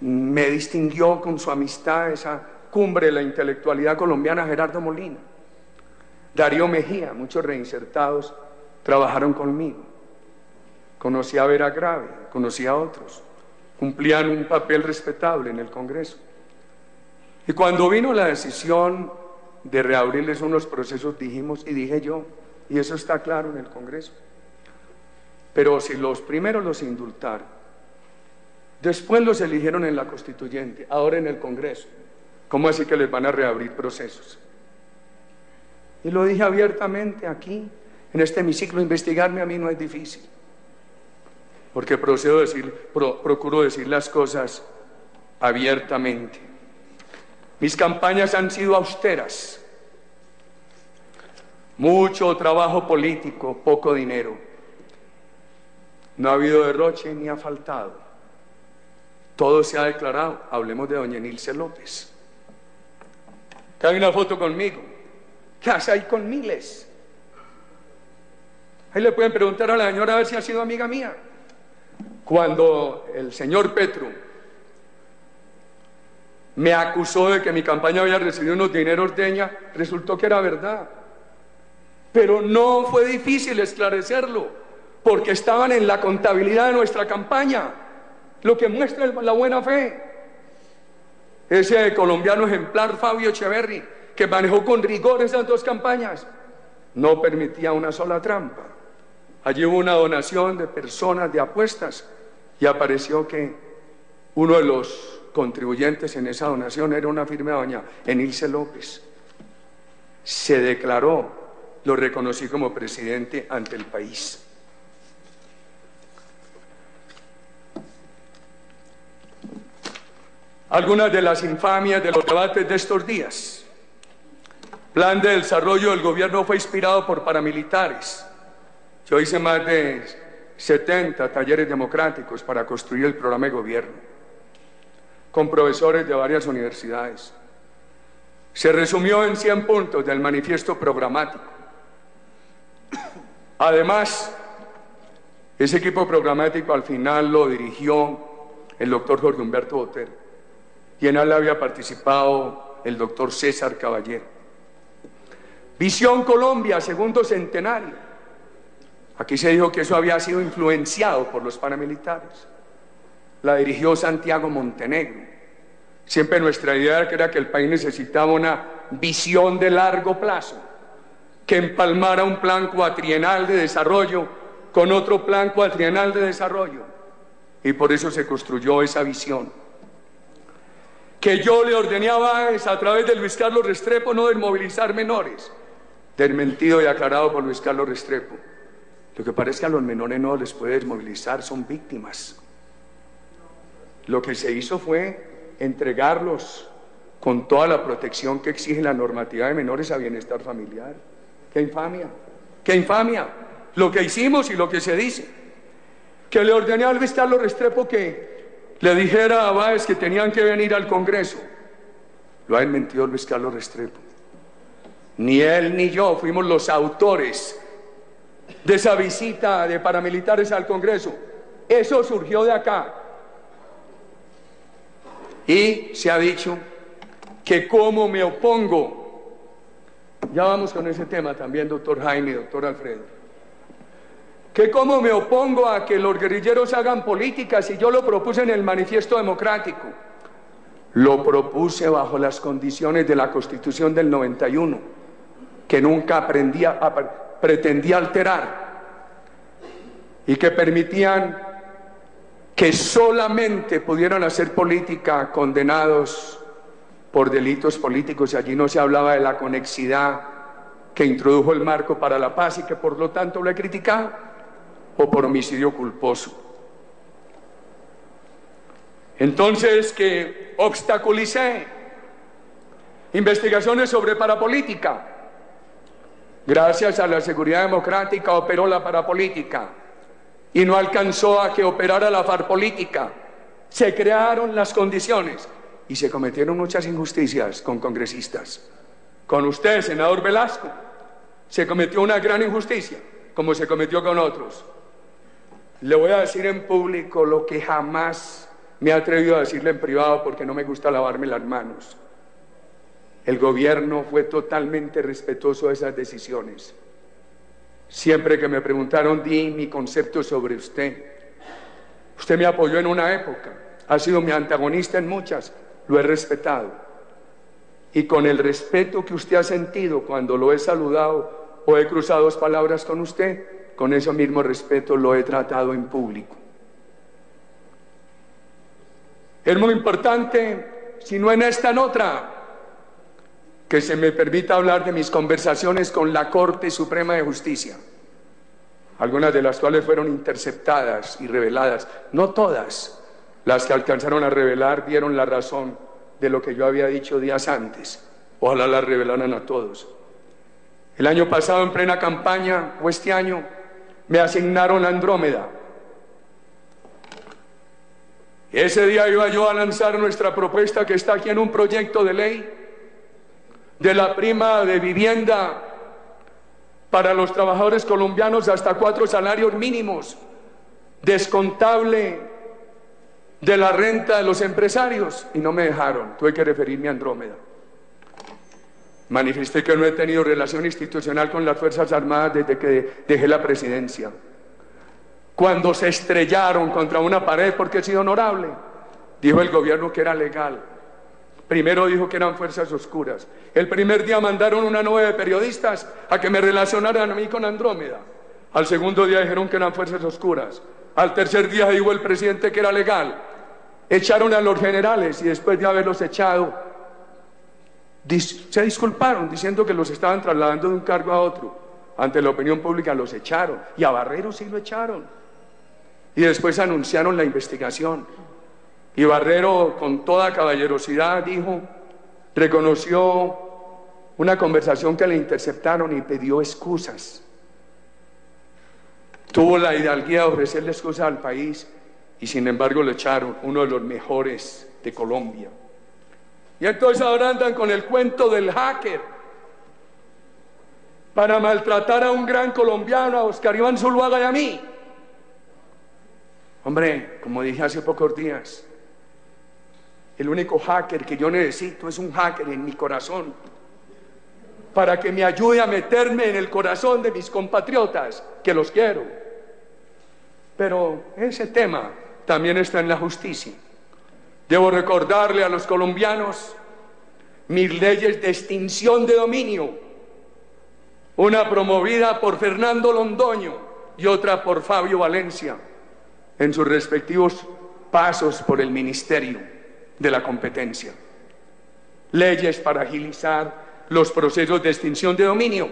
Me distinguió con su amistad esa cumbre de la intelectualidad colombiana Gerardo Molina. Darío Mejía, muchos reinsertados trabajaron conmigo. Conocí a Vera Grave, conocí a otros. Cumplían un papel respetable en el Congreso. Y cuando vino la decisión de reabrirles unos procesos, dijimos, y dije yo, y eso está claro en el Congreso, pero si los primeros los indultaron, después los eligieron en la Constituyente, ahora en el Congreso, ¿cómo así que les van a reabrir procesos? Y lo dije abiertamente aquí, en este hemiciclo: investigarme a mí no es difícil, porque procuro decir las cosas abiertamente. Mis campañas han sido austeras, mucho trabajo político, poco dinero. No ha habido derroche ni ha faltado. Todo se ha declarado. Hablemos de doña Nilce López. Que hay una foto conmigo. ¿Qué hace ahí con Miles? Ahí le pueden preguntar a la señora a ver si ha sido amiga mía. Cuando el señor Petro me acusó de que mi campaña había recibido unos dineros de ella, resultó que era verdad. Pero no fue difícil esclarecerlo, porque estaban en la contabilidad de nuestra campaña, lo que muestra la buena fe. Ese colombiano ejemplar Fabio Echeverri, que manejó con rigor esas dos campañas, no permitía una sola trampa. Allí hubo una donación de personas de apuestas y apareció que uno de los contribuyentes en esa donación era una firma de doña Enilce López. Se declaró, lo reconocí como presidente ante el país. Algunas de las infamias de los debates de estos días. Plan de desarrollo del gobierno fue inspirado por paramilitares. Yo hice más de 70 talleres democráticos para construir el programa de gobierno, con profesores de varias universidades. Se resumió en 100 puntos del manifiesto programático. Además, ese equipo programático al final lo dirigió el doctor Jorge Humberto Botero, y en él había participado el doctor César Caballero. Visión Colombia, segundo centenario. Aquí se dijo que eso había sido influenciado por los paramilitares. La dirigió Santiago Montenegro. Siempre nuestra idea era que el país necesitaba una visión de largo plazo, que empalmara un plan cuatrienal de desarrollo con otro plan cuatrienal de desarrollo. Y por eso se construyó esa visión. Que yo le ordené a Báez, a través de Luis Carlos Restrepo, no desmovilizar menores. Desmentido y aclarado por Luis Carlos Restrepo. Lo que parece que a los menores no les puede desmovilizar, son víctimas. Lo que se hizo fue entregarlos con toda la protección que exige la normativa de menores a bienestar familiar. ¡Qué infamia! ¡Qué infamia! Lo que hicimos y lo que se dice. Que le ordené a Luis Carlos Restrepo que le dijera a Báez que tenían que venir al Congreso. Lo ha desmentido Luis Carlos Restrepo. Ni él ni yo fuimos los autores de esa visita de paramilitares al Congreso. Eso surgió de acá. Y se ha dicho que como me opongo, ya vamos con ese tema también, doctor Jaime, doctor Alfredo, que como me opongo a que los guerrilleros hagan política si yo lo propuse en el manifiesto democrático. Lo propuse bajo las condiciones de la Constitución del 91, que nunca pretendía alterar, y que permitían que solamente pudieran hacer política condenados por delitos políticos, y allí no se hablaba de la conexidad que introdujo el marco para la paz y que por lo tanto lo he criticado, o por homicidio culposo. Entonces, que obstaculicé investigaciones sobre parapolítica. Gracias a la seguridad democrática operó la parapolítica y no alcanzó a que operara la farpolítica. Se crearon las condiciones y se cometieron muchas injusticias con congresistas. Con usted, senador Velasco, se cometió una gran injusticia, como se cometió con otros. Le voy a decir en público lo que jamás me he atrevido a decirle en privado porque no me gusta lavarme las manos. El gobierno fue totalmente respetuoso de esas decisiones. Siempre que me preguntaron, di mi concepto sobre usted. Usted me apoyó en una época, ha sido mi antagonista en muchas, lo he respetado. Y con el respeto que usted ha sentido cuando lo he saludado o he cruzado dos palabras con usted, con ese mismo respeto lo he tratado en público. Es muy importante, si no en esta, en otra, que se me permita hablar de mis conversaciones con la Corte Suprema de Justicia, algunas de las cuales fueron interceptadas y reveladas. No todas las que alcanzaron a revelar dieron la razón de lo que yo había dicho días antes. Ojalá las revelaran a todos. El año pasado, en plena campaña, o este año, me asignaron Andrómeda. Ese día iba yo a lanzar nuestra propuesta, que está aquí en un proyecto de ley, de la prima de vivienda para los trabajadores colombianos hasta 4 salarios mínimos, descontable de la renta de los empresarios y no me dejaron, tuve que referirme a Andrómeda. Manifesté que no he tenido relación institucional con las Fuerzas Armadas desde que dejé la presidencia. Cuando se estrellaron contra una pared porque he sido honorable, dijo el gobierno que era legal. Primero dijo que eran fuerzas oscuras. El primer día mandaron una nube de periodistas a que me relacionaran a mí con Andrómeda. Al segundo día dijeron que eran fuerzas oscuras. Al tercer día dijo el presidente que era legal. Echaron a los generales y después de haberlos echado, se disculparon diciendo que los estaban trasladando de un cargo a otro. Ante la opinión pública los echaron y a Barrero sí lo echaron. Y después anunciaron la investigación. Y Barrero, con toda caballerosidad, reconoció una conversación que le interceptaron y pidió excusas. Tuvo la hidalguía de ofrecerle excusas al país y sin embargo lo echaron, uno de los mejores de Colombia. Y entonces ahora andan con el cuento del hacker para maltratar a un gran colombiano, a Oscar Iván Zuluaga y a mí. Hombre, como dije hace pocos días, el único hacker que yo necesito es un hacker en mi corazón para que me ayude a meterme en el corazón de mis compatriotas, que los quiero. Pero ese tema también está en la justicia. Debo recordarle a los colombianos mis leyes de extinción de dominio, una promovida por Fernando Londoño y otra por Fabio Valencia, en sus respectivos pasos por el Ministerio de la Competencia. Leyes para agilizar los procesos de extinción de dominio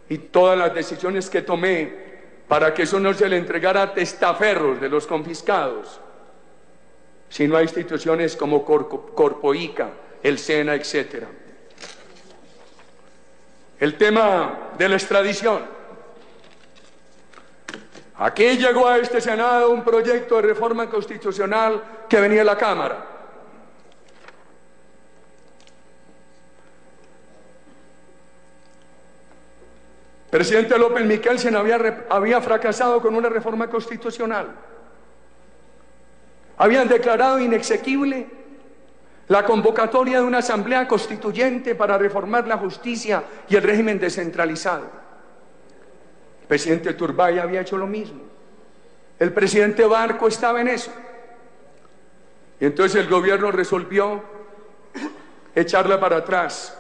y todas las decisiones que tomé para que eso no se le entregara a testaferros de los confiscados, sino a instituciones como Corpoica, el SENA, etc. El tema de la extradición. Aquí llegó a este Senado un proyecto de reforma constitucional que venía de la Cámara. Presidente López Michelsen había fracasado con una reforma constitucional. Habían declarado inexequible la convocatoria de una asamblea constituyente para reformar la justicia y el régimen descentralizado. El presidente Turbay había hecho lo mismo. El presidente Barco estaba en eso. Y entonces el gobierno resolvió echarla para atrás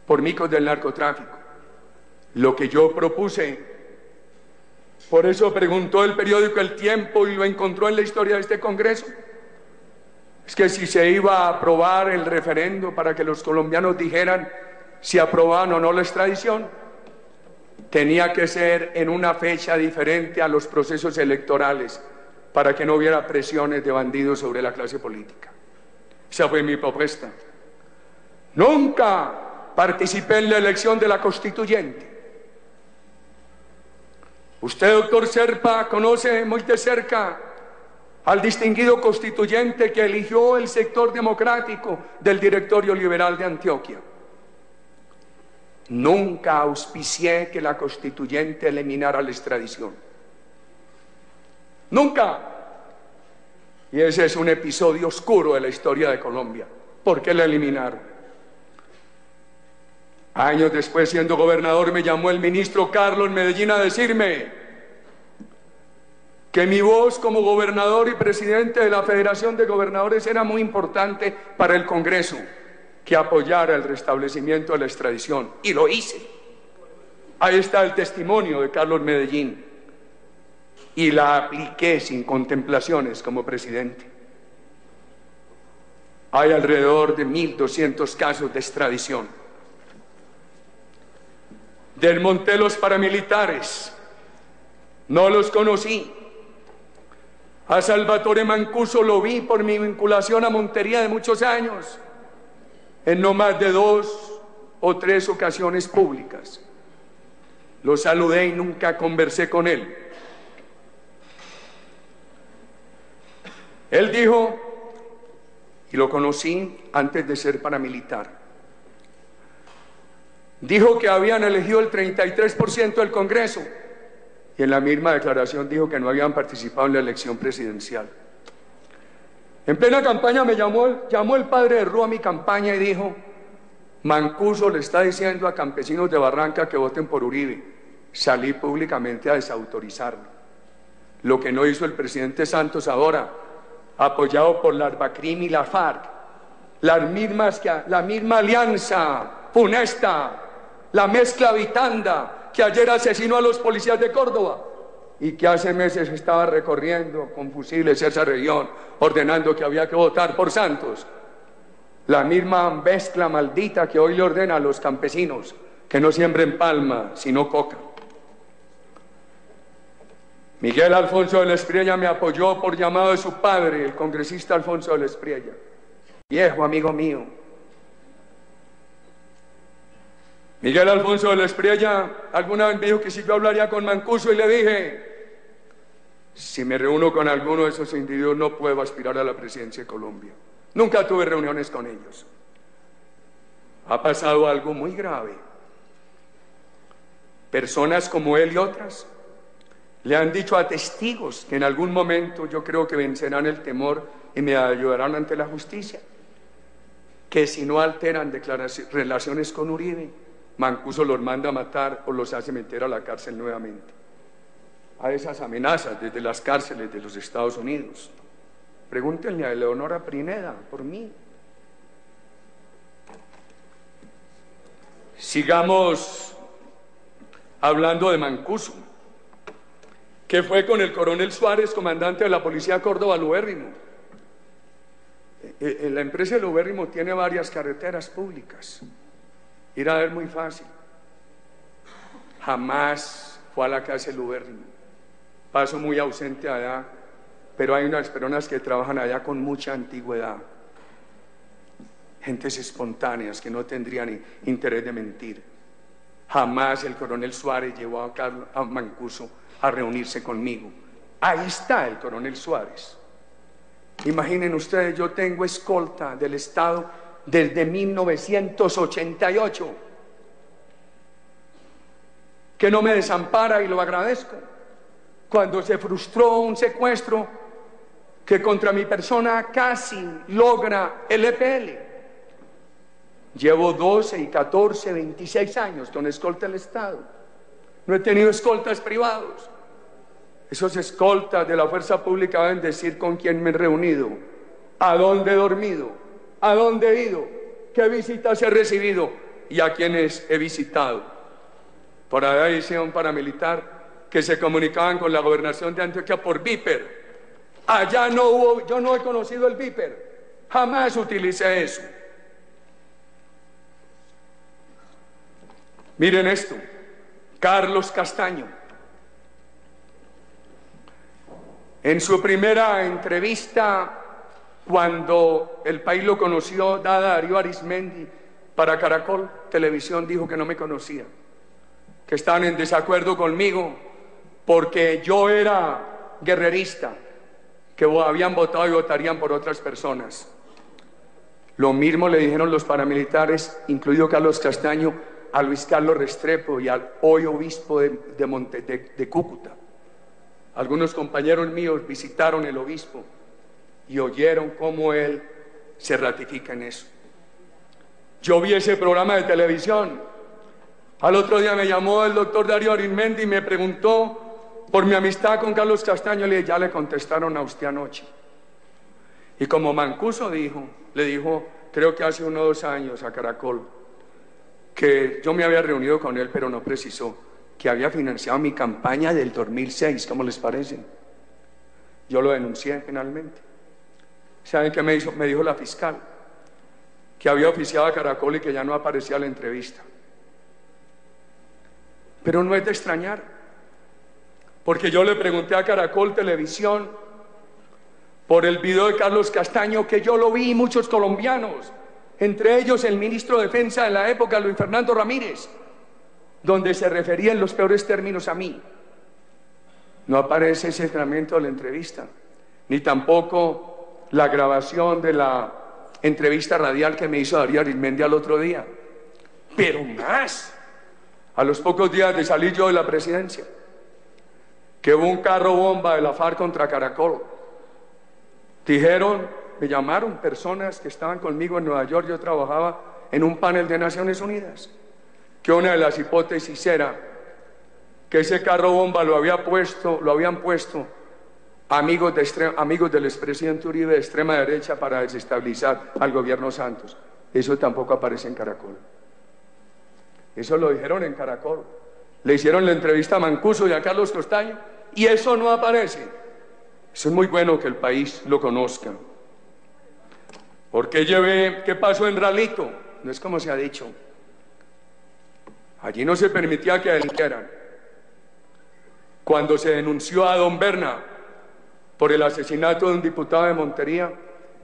por micos del narcotráfico. Lo que yo propuse, por eso preguntó el periódico El Tiempo y lo encontró en la historia de este Congreso, es que si se iba a aprobar el referendo para que los colombianos dijeran si aprobaban o no la extradición, tenía que ser en una fecha diferente a los procesos electorales para que no hubiera presiones de bandidos sobre la clase política. Esa fue mi propuesta. Nunca participé en la elección de la constituyente. Usted, doctor Serpa, conoce muy de cerca al distinguido constituyente que eligió el sector democrático del Directorio Liberal de Antioquia. Nunca auspicié que la constituyente eliminara la extradición. Nunca. Y ese es un episodio oscuro de la historia de Colombia. ¿Por qué la eliminaron? Años después, siendo gobernador, me llamó el ministro Carlos Medellín a decirme que mi voz como gobernador y presidente de la Federación de Gobernadores era muy importante para el Congreso, que apoyara el restablecimiento de la extradición. Y lo hice. Ahí está el testimonio de Carlos Medellín. Y la apliqué sin contemplaciones como presidente. Hay alrededor de 1.200 casos de extradición. Desmonté los paramilitares, no los conocí. A Salvatore Mancuso lo vi por mi vinculación a Montería de muchos años, en no más de 2 o 3 ocasiones públicas. Lo saludé y nunca conversé con él. Él dijo, y lo conocí antes de ser paramilitar, dijo que habían elegido el 33% del Congreso y en la misma declaración dijo que no habían participado en la elección presidencial. En plena campaña me llamó el padre de Rúa a mi campaña y dijo: Mancuso le está diciendo a campesinos de Barranca que voten por Uribe. Salí públicamente a desautorizarlo. Lo que no hizo el presidente Santos ahora, apoyado por la Arbacrim y la FARC, la misma alianza funesta, la mezcla vitanda que ayer asesinó a los policías de Córdoba y que hace meses estaba recorriendo con fusiles esa región, ordenando que había que votar por Santos. La misma mezcla maldita que hoy le ordena a los campesinos que no siembren palma, sino coca. Miguel Alfonso de la Espriella me apoyó por llamado de su padre, el congresista Alfonso de la Espriella, viejo amigo mío. Miguel Alfonso de la Espriella alguna vez me dijo que si yo hablaría con Mancuso, y le dije: si me reúno con alguno de esos individuos no puedo aspirar a la presidencia de Colombia. Nunca tuve reuniones con ellos. Ha pasado algo muy grave. Personas como él y otras le han dicho a testigos que en algún momento yo creo que vencerán el temor y me ayudarán ante la justicia, que si no alteran relaciones con Uribe, Mancuso los manda a matar o los hace meter a la cárcel nuevamente. A esas amenazas desde las cárceles de los Estados Unidos. Pregúntenle a Eleonora Pineda por mí. Sigamos hablando de Mancuso, que fue con el coronel Suárez, comandante de la policía Córdoba Lubérrimo. La empresa de Lubérrimo tiene varias carreteras públicas. Ir a ver muy fácil. Jamás fue a la casa de Lubérrimo. Paso muy ausente allá, pero hay unas personas que trabajan allá con mucha antigüedad. Gentes espontáneas que no tendrían interés de mentir. Jamás el coronel Suárez llevó a Mancuso a reunirse conmigo. Ahí está el coronel Suárez. Imaginen ustedes, yo tengo escolta del Estado desde 1988, que no me desampara, y lo agradezco. Cuando se frustró un secuestro que contra mi persona casi logra el EPL, llevo 12 y 14, 26 años con escolta del Estado. No he tenido escoltas privados. Esos escoltas de la fuerza pública deben decir con quién me he reunido, a dónde he dormido, a dónde he ido, qué visitas he recibido y a quiénes he visitado. Por allá dice un paramilitar que se comunicaban con la gobernación de Antioquia por Viper. Allá no hubo, yo no he conocido el Viper, jamás utilicé eso. Miren esto, Carlos Castaño, en su primera entrevista, cuando el país lo conoció, dada a Darío Arismendi para Caracol Televisión, dijo que no me conocía, que estaban en desacuerdo conmigo porque yo era guerrerista, que habían votado y votarían por otras personas. Lo mismo le dijeron los paramilitares, incluido Carlos Castaño, a Luis Carlos Restrepo y al hoy obispo de Cúcuta. Algunos compañeros míos visitaron el obispo y oyeron cómo él se ratifica en eso. Yo vi ese programa de televisión. Al otro día me llamó el doctor Darío Arismendi y me preguntó por mi amistad con Carlos Castaño. Le dije: ya le contestaron a usted anoche. Y como Mancuso le dijo, creo que hace 1 o 2 años a Caracol, que yo me había reunido con él, pero no precisó, que había financiado mi campaña del 2006, ¿cómo les parece? Yo lo denuncié penalmente. ¿Saben qué me hizo? Me dijo la fiscal, que había oficiado a Caracol y que ya no aparecía la entrevista. Pero no es de extrañar, porque yo le pregunté a Caracol Televisión por el video de Carlos Castaño, que yo lo vi, y muchos colombianos, entre ellos el ministro de Defensa de la época, Luis Fernando Ramírez, donde se refería en los peores términos a mí. No aparece ese fragmento de la entrevista, ni tampoco la grabación de la entrevista radial que me hizo Darío Arismendi al otro día. Pero más, a los pocos días de salir yo de la presidencia, que hubo un carro bomba de la FARC contra Caracol. Dijeron, me llamaron personas que estaban conmigo en Nueva York, yo trabajaba en un panel de Naciones Unidas, que una de las hipótesis era que ese carro bomba lo habían puesto amigos del expresidente Uribe de extrema derecha para desestabilizar al gobierno Santos. Eso tampoco aparece en Caracol. Eso lo dijeron en Caracol. Le hicieron la entrevista a Mancuso y a Carlos Costaño y eso no aparece. Eso es muy bueno que el país lo conozca. ¿Por qué qué pasó en Ralito? No es como se ha dicho. Allí no se permitía que delinquieran. Cuando se denunció a don Berna por el asesinato de un diputado de Montería,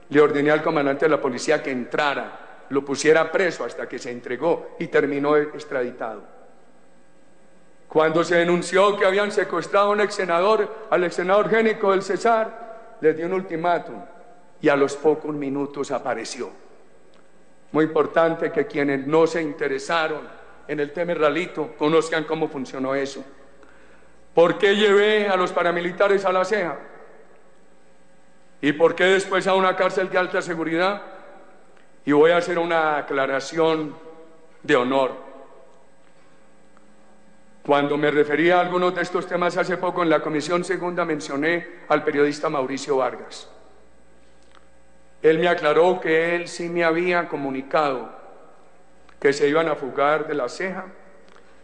le ordené al comandante de la policía que entrara, lo pusiera preso hasta que se entregó y terminó extraditado. Cuando se denunció que habían secuestrado a un al ex senador Génico del Cesar, les dio un ultimátum y a los pocos minutos apareció. Muy importante que quienes no se interesaron en el tema Ralito conozcan cómo funcionó eso. ¿Por qué llevé a los paramilitares a La Ceja? ¿Y por qué después a una cárcel de alta seguridad? Y voy a hacer una aclaración de honor. Cuando me refería a algunos de estos temas hace poco en la Comisión Segunda mencioné al periodista Mauricio Vargas. Él me aclaró que él sí me había comunicado que se iban a fugar de La Ceja,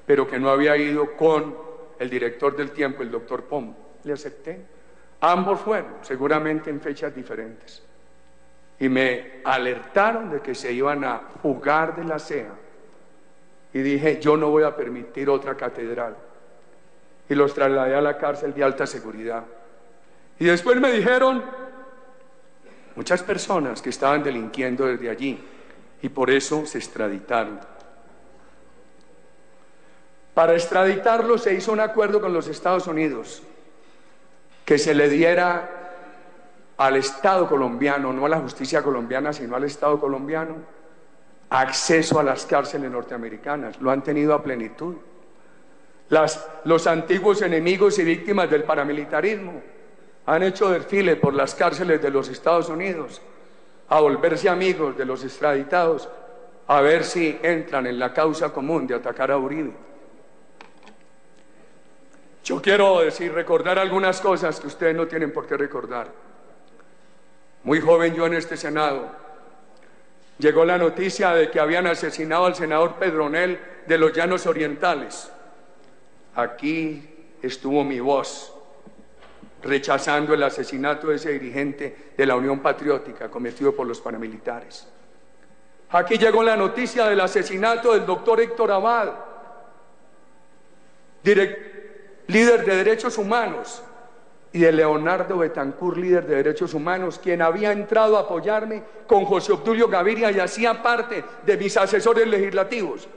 pero que no había ido con el director del tiempo, el doctor Pom. Le acepté. Ambos fueron, seguramente en fechas diferentes. Y me alertaron de que se iban a fugar de La Ceja. Y dije, yo no voy a permitir otra catedral. Y los trasladé a la cárcel de alta seguridad. Y después me dijeron muchas personas que estaban delinquiendo desde allí y por eso se extraditaron. Para extraditarlos se hizo un acuerdo con los Estados Unidos que se le diera al Estado colombiano, no a la justicia colombiana, sino al Estado colombiano, acceso a las cárceles norteamericanas. Lo han tenido a plenitud. Los antiguos enemigos y víctimas del paramilitarismo han hecho desfile por las cárceles de los Estados Unidos a volverse amigos de los extraditados, a ver si entran en la causa común de atacar a Uribe. Yo quiero recordar algunas cosas que ustedes no tienen por qué recordar. Muy joven yo en este Senado, llegó la noticia de que habían asesinado al senador Pedronel de los Llanos Orientales. Aquí estuvo mi voz rechazando el asesinato de ese dirigente de la Unión Patriótica cometido por los paramilitares. Aquí llegó la noticia del asesinato del doctor Héctor Abad, líder de derechos humanos, y de Leonardo Betancourt, líder de derechos humanos, quien había entrado a apoyarme con José Obdulio Gaviria y hacía parte de mis asesores legislativos.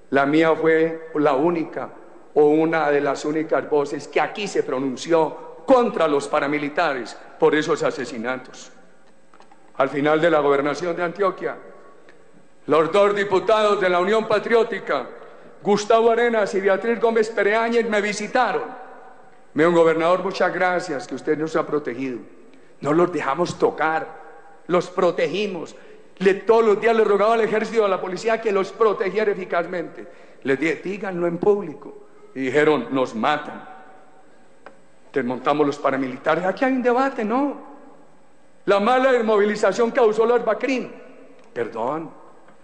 La mía fue la única o una de las únicas voces que aquí se pronunció contra los paramilitares por esos asesinatos. Al final de la gobernación de Antioquia, los dos diputados de la Unión Patriótica, Gustavo Arenas y Beatriz Gómez Pereáñez, me visitaron. Me dijo, gobernador, muchas gracias que usted nos ha protegido. No los dejamos tocar, los protegimos. Todos los días le rogaba al ejército y a la policía que los protegiera eficazmente. Les dije, díganlo en público. Y dijeron, nos matan. Desmontamos los paramilitares. Aquí hay un debate, ¿no? La mala desmovilización causó la Arbacrim. Perdón,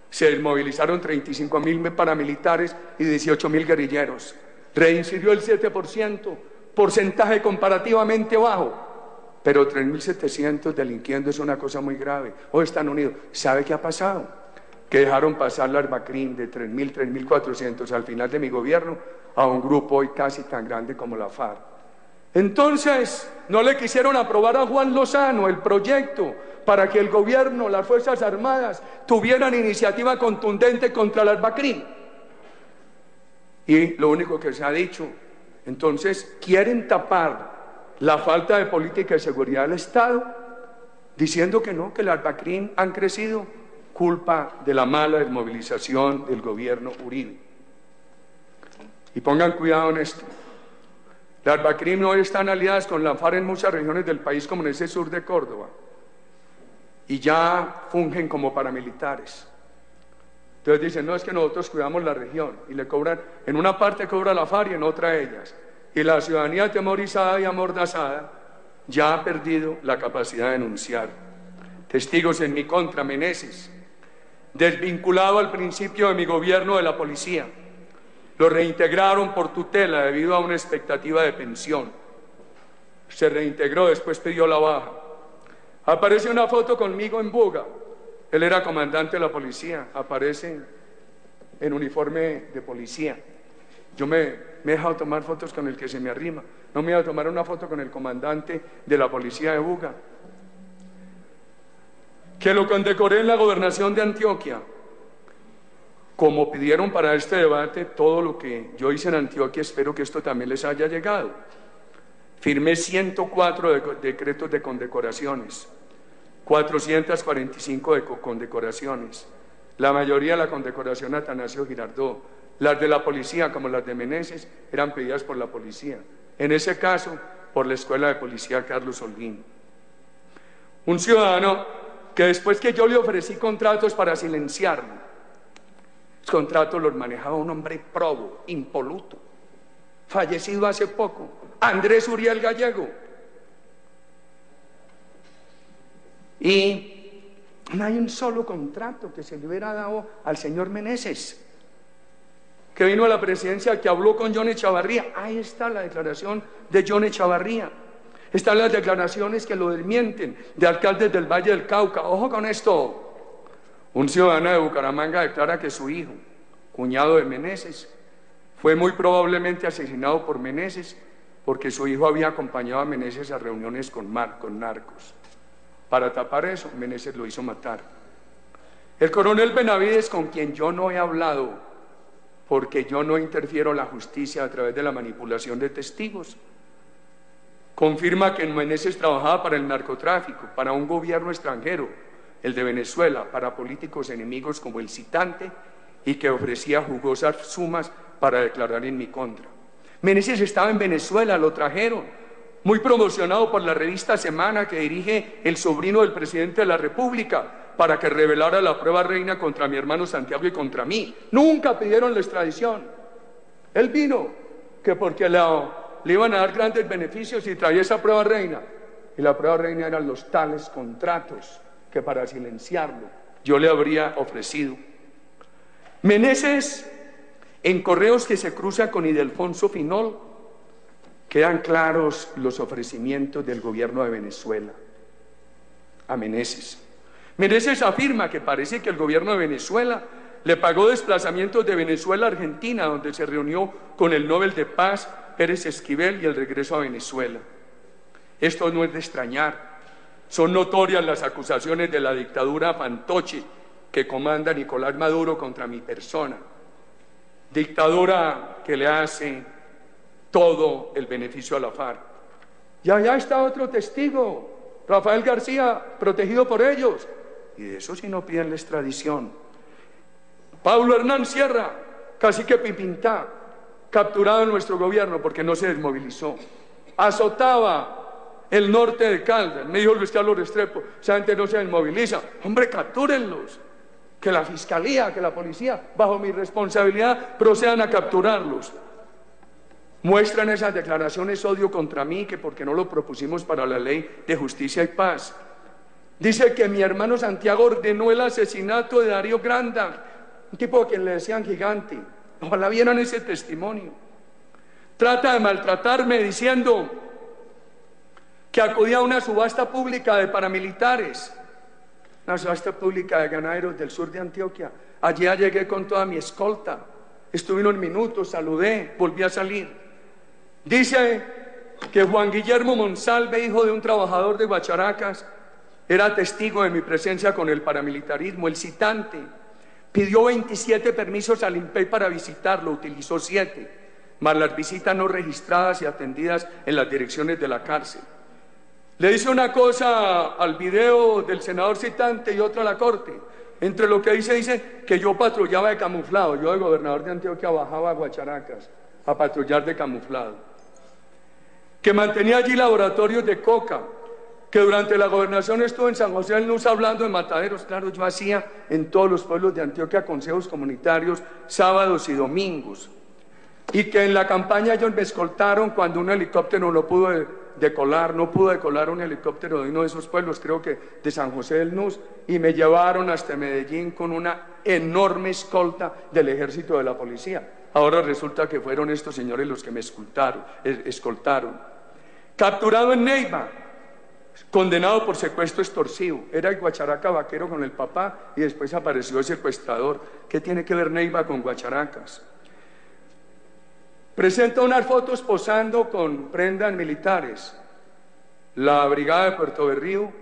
se desmovilizaron 35.000 paramilitares y 18.000 guerrilleros. Reincidió el 7%. Porcentaje comparativamente bajo, pero 3.700 delinquiendo es una cosa muy grave. Hoy están unidos. ¿Sabe qué ha pasado? Que dejaron pasar la Arbacrim de 3.000, 3.400 al final de mi gobierno a un grupo hoy casi tan grande como la FARC. Entonces, no le quisieron aprobar a Juan Lozano el proyecto para que el gobierno, las Fuerzas Armadas, tuvieran iniciativa contundente contra la Arbacrim. Y lo único que se ha dicho, entonces quieren tapar la falta de política de seguridad del Estado diciendo que no, que las Arbacrim han crecido culpa de la mala desmovilización del gobierno Uribe. Y pongan cuidado en esto. Las BACRIM hoy están aliadas con la FARC en muchas regiones del país, como en ese sur de Córdoba, y ya fungen como paramilitares. Entonces dicen, no, es que nosotros cuidamos la región, y le cobran, en una parte cobra la FARC y en otra ellas. Y la ciudadanía atemorizada y amordazada ya ha perdido la capacidad de denunciar. Testigos en mi contra, Meneses, desvinculado al principio de mi gobierno de la policía. Lo reintegraron por tutela debido a una expectativa de pensión. Se reintegró, después pidió la baja. Aparece una foto conmigo en Buga. Él era comandante de la policía, aparece en uniforme de policía. Yo me he dejado tomar fotos con el que se me arrima. No me iba a tomar una foto con el comandante de la policía de Buga. Que lo condecoré en la gobernación de Antioquia. Como pidieron para este debate, todo lo que yo hice en Antioquia, espero que esto también les haya llegado. Firmé 104 decretos de condecoraciones, 445 de condecoraciones, la mayoría de la condecoración a Atanasio Girardot. Las de la policía, como las de Meneses, eran pedidas por la policía. En ese caso, por la Escuela de Policía Carlos Holguín. Un ciudadano que después que yo le ofrecí contratos para silenciarlo, los contratos los manejaba un hombre probo, impoluto, fallecido hace poco, Andrés Uriel Gallego. Y no hay un solo contrato que se le hubiera dado al señor Meneses, que vino a la presidencia, que habló con Johnny Chavarría. Ahí está la declaración de Johnny Chavarría. Están las declaraciones que lo desmienten de alcaldes del Valle del Cauca. Ojo con esto. Un ciudadano de Bucaramanga declara que su hijo, cuñado de Meneses, fue muy probablemente asesinado por Meneses porque su hijo había acompañado a Meneses a reuniones con narcos. Para tapar eso, Meneses lo hizo matar. El coronel Benavides, con quien yo no he hablado, porque yo no interfiero en la justicia a través de la manipulación de testigos, confirma que Meneses trabajaba para el narcotráfico, para un gobierno extranjero, el de Venezuela, para políticos enemigos como el citante, y que ofrecía jugosas sumas para declarar en mi contra. Meneses estaba en Venezuela, lo trajeron, muy promocionado por la revista Semana que dirige el sobrino del presidente de la República, para que revelara la prueba reina contra mi hermano Santiago y contra mí. Nunca pidieron la extradición. Él vino, que porque le iban a dar grandes beneficios y traía esa prueba reina. Y la prueba reina eran los tales contratos que para silenciarlo yo le habría ofrecido. Meneses, en correos que se cruza con Ildefonso Finol, quedan claros los ofrecimientos del gobierno de Venezuela a Meneses. Meneses afirma que parece que el gobierno de Venezuela le pagó desplazamientos de Venezuela a Argentina, donde se reunió con el Nobel de Paz Pérez Esquivel, y el regreso a Venezuela. Esto no es de extrañar. Son notorias las acusaciones de la dictadura fantoche que comanda Nicolás Maduro contra mi persona. Dictadura que le hace todo el beneficio a la FARC. Y allá está otro testigo, Rafael García, protegido por ellos. Y de eso sí no piden la extradición. Pablo Hernán Sierra, cacique Pipintá, capturado en nuestro gobierno porque no se desmovilizó. Azotaba el norte de Caldas. Me dijo Luis Carlos Restrepo, esa gente no se desmoviliza. Hombre, captúrenlos. Que la fiscalía, que la policía, bajo mi responsabilidad, procedan a capturarlos. Muestran esas declaraciones odio contra mí, que porque no lo propusimos para la ley de justicia y paz. Dice que mi hermano Santiago ordenó el asesinato de Darío Granda, un tipo a quien le decían gigante. Ojalá vieran ese testimonio. Trata de maltratarme diciendo que acudía a una subasta pública de paramilitares, una subasta pública de ganaderos del sur de Antioquia. Allí llegué con toda mi escolta, estuve unos minutos, saludé, volví a salir. Dice que Juan Guillermo Monsalve, hijo de un trabajador de Guacharacas, era testigo de mi presencia con el paramilitarismo. El citante pidió 27 permisos al INPEI para visitarlo, utilizó 7, más las visitas no registradas y atendidas en las direcciones de la cárcel. Le dice una cosa al video del senador citante y otra a la corte. Entre lo que dice que yo patrullaba de camuflado. Yo, de gobernador de Antioquia, bajaba a Guacharacas a patrullar de camuflado. que mantenía allí laboratorios de coca, que durante la gobernación estuvo en San José del Nus hablando de mataderos. Claro, yo hacía en todos los pueblos de Antioquia consejos comunitarios sábados y domingos, y que en la campaña ellos me escoltaron cuando un helicóptero no pudo decolar un helicóptero de uno de esos pueblos, creo que de San José del Nus, y me llevaron hasta Medellín con una enorme escolta del ejército de la policía. Ahora resulta que fueron estos señores los que me escoltaron. Capturado en Neiva, condenado por secuestro extorsivo. Era el Guacharaca vaquero con el papá y después apareció el secuestrador. ¿Qué tiene que ver Neiva con Guacharacas? Presenta unas fotos posando con prendas militares. La Brigada de Puerto Berrío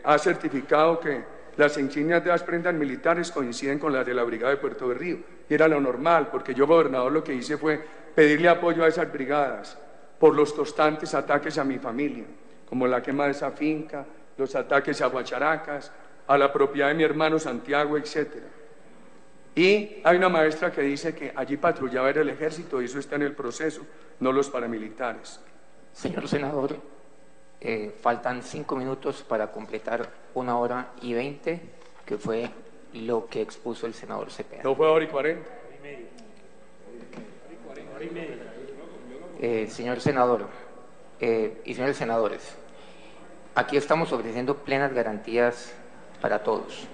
ha certificado que las insignias de las prendas militares coinciden con las de la Brigada de Puerto Berrío. Y era lo normal, porque yo, gobernador, lo que hice fue pedirle apoyo a esas brigadas por los constantes ataques a mi familia, como la quema de esa finca, los ataques a Guacharacas, a la propiedad de mi hermano Santiago, etcétera. Y hay una maestra que dice que allí patrullaba era el ejército, y eso está en el proceso, no los paramilitares. Señor senador, faltan 5 minutos para completar 1 hora y 20, que fue lo que expuso el senador Cepeda. ¿No fue 1 hora y 40? Señor senador y señores senadores, aquí estamos ofreciendo plenas garantías para todos.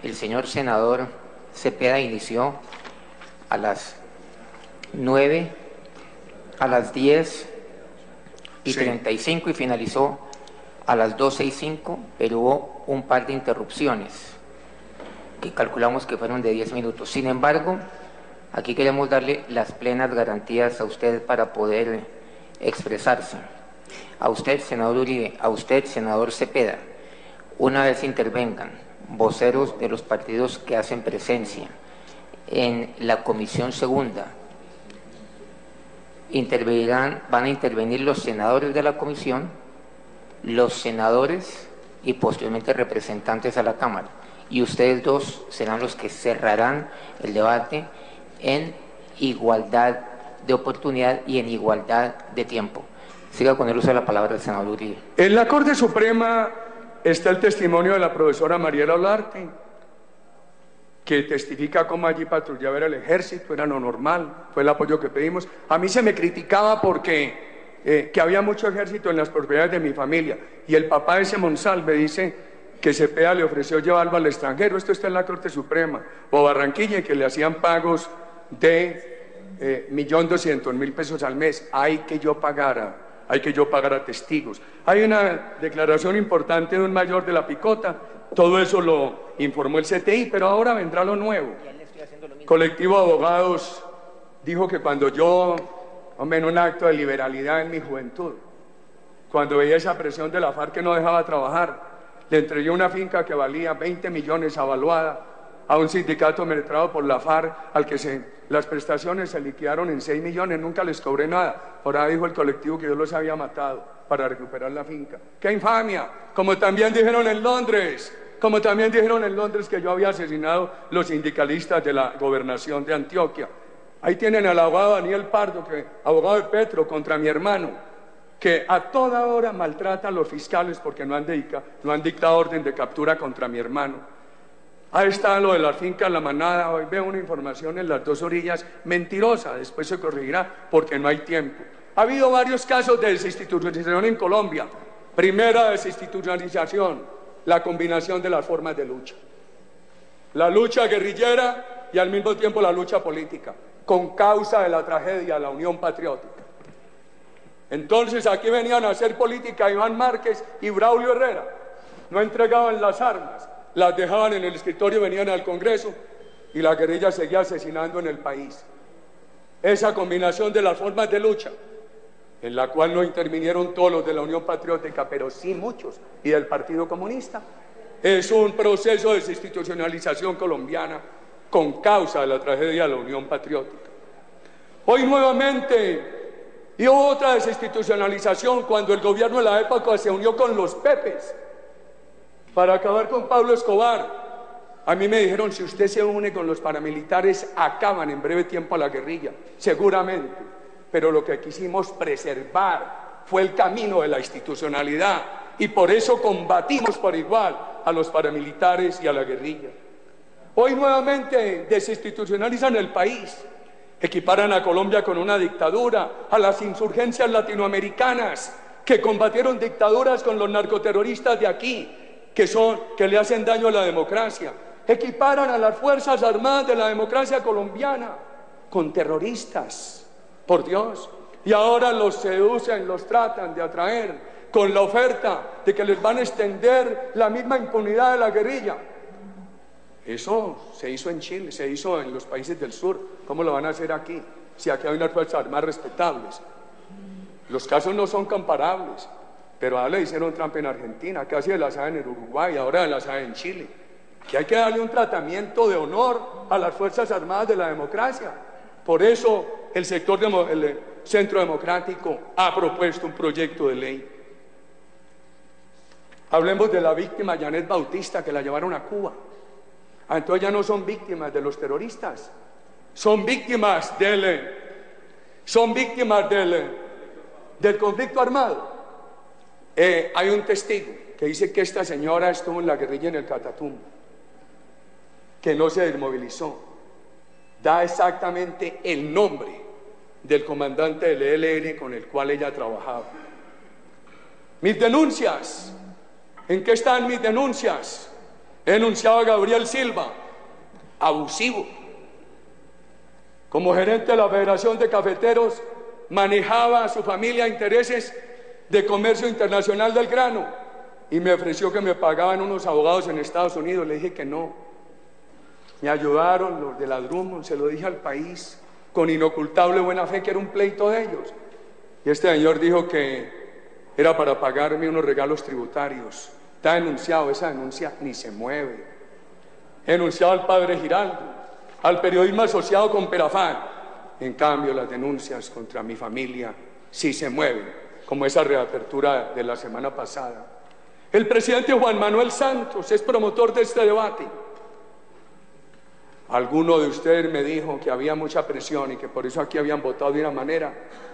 El señor senador Cepeda inició a las 9, a las 10 y 35 y finalizó a las 12:05, pero hubo un par de interrupciones que calculamos que fueron de 10 minutos. Sin embargo, aquí queremos darle las plenas garantías a usted para poder expresarse. A usted, senador Uribe, a usted, senador Cepeda, una vez intervengan voceros de los partidos que hacen presencia en la comisión segunda, van a intervenir los senadores de la comisión, los senadores y posteriormente representantes a la Cámara. Y ustedes dos serán los que cerrarán el debate en igualdad de oportunidad y en igualdad de tiempo. Siga con el uso de la palabra del senador Uribe. En la Corte Suprema está el testimonio de la profesora Mariela Olarte, que testifica cómo allí patrullaba el ejército, era lo normal, fue el apoyo que pedimos. A mí se me criticaba porque que había mucho ejército en las propiedades de mi familia, y el papá de ese Monsalve dice que Cepeda le ofreció llevarlo al extranjero. Esto está en la Corte Suprema, o Barranquilla, que le hacían pagos de 1.200.000 pesos al mes. Hay que yo pagara testigos. Hay una declaración importante de un mayor de la Picota, todo eso lo informó el CTI, pero ahora vendrá lo nuevo. Colectivo de abogados dijo que cuando yo, en un acto de liberalidad en mi juventud, cuando veía esa presión de la FARC que no dejaba trabajar, le entregué una finca que valía 20 millones avaluada a un sindicato administrado por la FARC, al que las prestaciones se liquidaron en 6 millones, nunca les cobré nada. Ahora dijo el colectivo que yo los había matado para recuperar la finca. ¡Qué infamia! Como también dijeron en Londres que yo había asesinado los sindicalistas de la gobernación de Antioquia. Ahí tienen al abogado Daniel Pardo, abogado de Petro, contra mi hermano, que a toda hora maltrata a los fiscales porque no han dictado orden de captura contra mi hermano. Ahí está lo de las fincas La Manada. Hoy veo una información en Las Dos Orillas mentirosa, después se corregirá porque no hay tiempo. Ha habido varios casos de desinstitucionalización en Colombia. Primera desinstitucionalización, la combinación de las formas de lucha. La lucha guerrillera y al mismo tiempo la lucha política, con causa de la tragedia de la Unión Patriótica. Entonces aquí venían a hacer política Iván Márquez y Braulio Herrera. No entregaban las armas, las dejaban en el escritorio, venían al Congreso y la guerrilla seguía asesinando en el país. Esa combinación de las formas de lucha, en la cual no intervinieron todos los de la Unión Patriótica, pero sí muchos, y del Partido Comunista, es un proceso de desinstitucionalización colombiana con causa de la tragedia de la Unión Patriótica. Hoy nuevamente, y hubo otra desinstitucionalización cuando el gobierno de la época se unió con los Pepes para acabar con Pablo Escobar. A mí me dijeron, si usted se une con los paramilitares, acaban en breve tiempo a la guerrilla, seguramente. pero lo que quisimos preservar fue el camino de la institucionalidad, y por eso combatimos por igual a los paramilitares y a la guerrilla. Hoy nuevamente desinstitucionalizan el país, equiparan a Colombia con una dictadura, a las insurgencias latinoamericanas que combatieron dictaduras con los narcoterroristas de aquí, que le hacen daño a la democracia. Equiparan a las Fuerzas Armadas de la democracia colombiana con terroristas, por Dios. Y ahora los seducen, los tratan de atraer con la oferta de que les van a extender la misma impunidad de la guerrilla. Eso se hizo en Chile, se hizo en los países del sur. ¿Cómo lo van a hacer aquí? Si aquí hay unas Fuerzas Armadas respetables. Los casos no son comparables, pero ahora le hicieron trampa en Argentina, casi de la saben en Uruguay, ahora de la saben en Chile. Que hay que darle un tratamiento de honor a las Fuerzas Armadas de la democracia. Por eso el Centro Democrático ha propuesto un proyecto de ley. Hablemos de la víctima Janet Bautista, que la llevaron a Cuba. Entonces ya no son víctimas de los terroristas, son víctimas del conflicto armado. Hay un testigo que dice que esta señora estuvo en la guerrilla en el Catatumbo, que no se desmovilizó. Da exactamente el nombre del comandante del ELN con el cual ella trabajaba. Mis denuncias, ¿en qué están mis denuncias? He denunciado a Gabriel Silva, abusivo. Como gerente de la Federación de Cafeteros, manejaba a su familia intereses de comercio internacional del grano y me ofreció que me pagaban unos abogados en Estados Unidos. Le dije que no. Me ayudaron los de la Drummond, se lo dije al país con inocultable buena fe que era un pleito de ellos. Y este señor dijo que era para pagarme unos regalos tributarios. Está denunciado, esa denuncia ni se mueve. He denunciado al padre Giraldo, al periodismo asociado con Perafán. En cambio, las denuncias contra mi familia sí se mueven, como esa reapertura de la semana pasada. El presidente Juan Manuel Santos es promotor de este debate. Alguno de ustedes me dijo que había mucha presión y que por eso aquí habían votado de una manera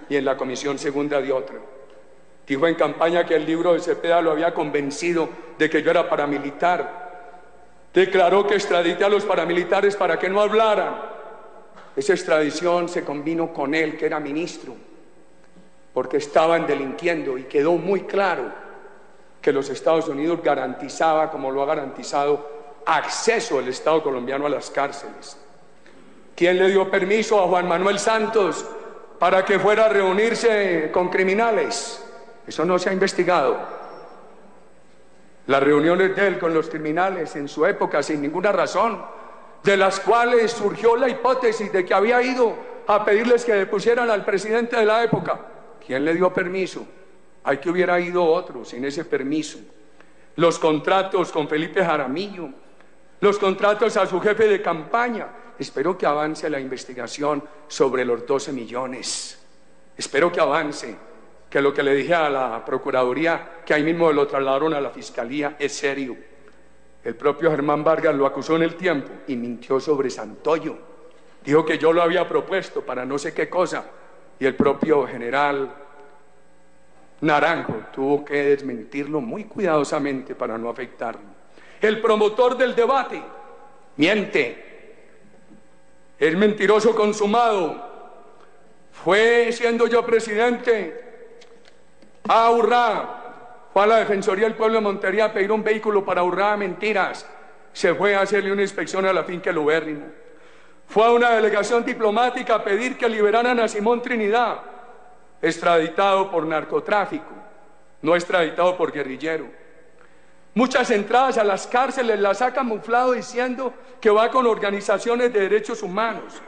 y en la comisión segunda de otra. Dijo en campaña que el libro de Cepeda lo había convencido de que yo era paramilitar. Declaró que extradité a los paramilitares para que no hablaran. Esa extradición se combinó con él, que era ministro, porque estaban delinquiendo y quedó muy claro que los Estados Unidos garantizaba, como lo ha garantizado, acceso del Estado colombiano a las cárceles. ¿Quién le dio permiso a Juan Manuel Santos para que fuera a reunirse con criminales? Eso no se ha investigado. Las reuniones de él con los criminales en su época sin ninguna razón, de las cuales surgió la hipótesis de que había ido a pedirles que depusieran al presidente de la época. ¿Quién le dio permiso? Hay que hubiera ido otro sin ese permiso. Los contratos con Felipe Jaramillo, los contratos a su jefe de campaña. Espero que avance la investigación sobre los 12 millones. Espero que avance, que lo que le dije a la Procuraduría, que ahí mismo lo trasladaron a la Fiscalía, es serio. El propio Germán Vargas lo acusó en El Tiempo y mintió sobre Santoyo. Dijo que yo lo había propuesto para no sé qué cosa y el propio general Naranjo tuvo que desmentirlo muy cuidadosamente para no afectarlo. El promotor del debate miente, es mentiroso consumado. Fue, siendo yo presidente, a Urrá, fue a la Defensoría del Pueblo de Montería a pedir un vehículo para Urrá, mentiras. Se fue a hacerle una inspección a la finca El Ubérrimo. Fue a una delegación diplomática a pedir que liberaran a Simón Trinidad, extraditado por narcotráfico, no extraditado por guerrillero. Muchas entradas a las cárceles las ha camuflado diciendo que va con organizaciones de derechos humanos,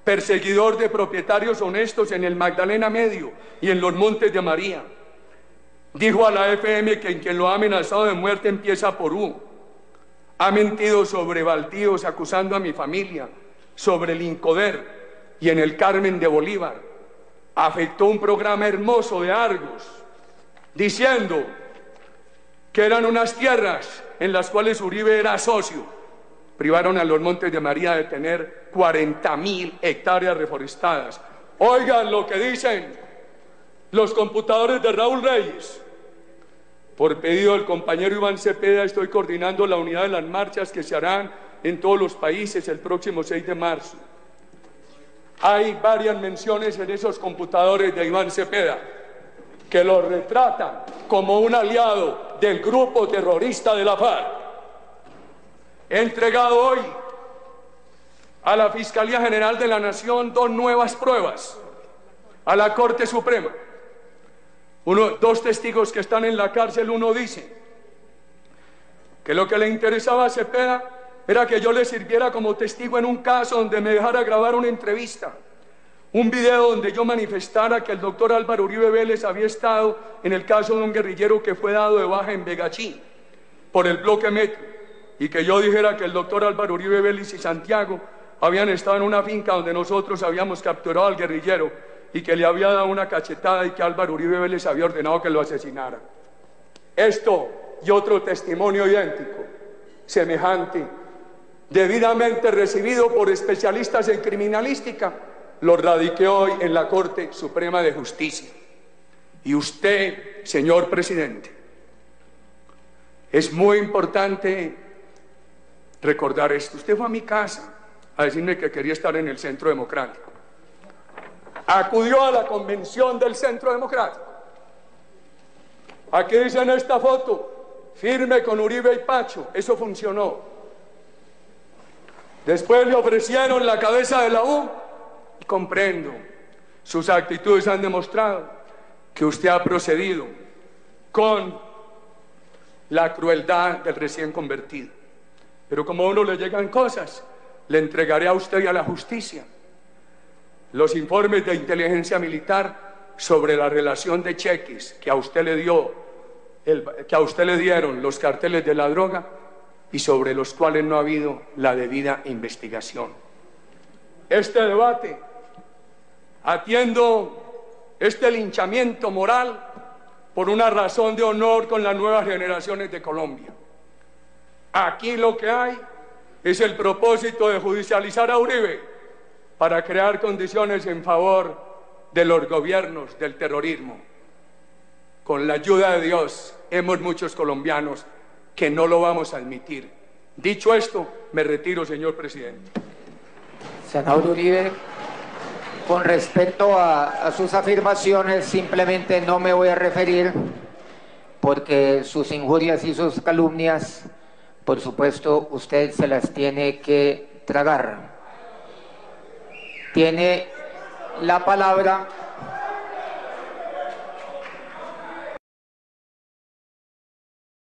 perseguidor de propietarios honestos en el Magdalena Medio y en los Montes de María. Dijo a la FM que quien lo ha amenazado de muerte empieza por U. Ha mentido sobre baldíos acusando a mi familia, sobre el Incoder y en el Carmen de Bolívar. Afectó un programa hermoso de Argos, diciendo que eran unas tierras en las cuales Uribe era socio. Privaron a los Montes de María de tener 40.000 hectáreas reforestadas. Oigan lo que dicen los computadores de Raúl Reyes. Por pedido del compañero Iván Cepeda, estoy coordinando la unidad de las marchas que se harán en todos los países el próximo 6 de marzo. Hay varias menciones en esos computadores de Iván Cepeda que lo retratan como un aliado del grupo terrorista de la FARC. He entregado hoy a la Fiscalía General de la Nación 2 nuevas pruebas, a la Corte Suprema. Dos testigos que están en la cárcel, uno dice que lo que le interesaba a Cepeda era que yo le sirviera como testigo en un caso donde me dejara grabar una entrevista, un video donde yo manifestara que el doctor Álvaro Uribe Vélez había estado en el caso de un guerrillero que fue dado de baja en Vegachí por el bloque Metro, y que yo dijera que el doctor Álvaro Uribe Vélez y Santiago habían estado en una finca donde nosotros habíamos capturado al guerrillero y que le había dado una cachetada y que Álvaro Uribe Vélez había ordenado que lo asesinara. Esto y otro testimonio idéntico, semejante, debidamente recibido por especialistas en criminalística, lo radiqué hoy en la Corte Suprema de Justicia. Y usted, señor presidente, es muy importante recordar esto. Usted fue a mi casa a decirme que quería estar en el Centro Democrático. Acudió a la convención del Centro Democrático. Aquí dice en esta foto, firme con Uribe y Pacho. Eso funcionó. Después le ofrecieron la cabeza de la U. Y comprendo, sus actitudes han demostrado que usted ha procedido con la crueldad del recién convertido. Pero como a uno le llegan cosas, le entregaré a usted y a la justicia los informes de inteligencia militar sobre la relación de cheques que a usted le dieron los carteles de la droga y sobre los cuales no ha habido la debida investigación. Este debate, atiendo este linchamiento moral por una razón de honor con las nuevas generaciones de Colombia. Aquí lo que hay es el propósito de judicializar a Uribe para crear condiciones en favor de los gobiernos del terrorismo. Con la ayuda de Dios, hemos muchos colombianos que no lo vamos a admitir. Dicho esto, me retiro, señor presidente. Senador Uribe, con respecto a sus afirmaciones, simplemente no me voy a referir porque sus injurias y sus calumnias, por supuesto, usted se las tiene que tragar. Tiene la palabra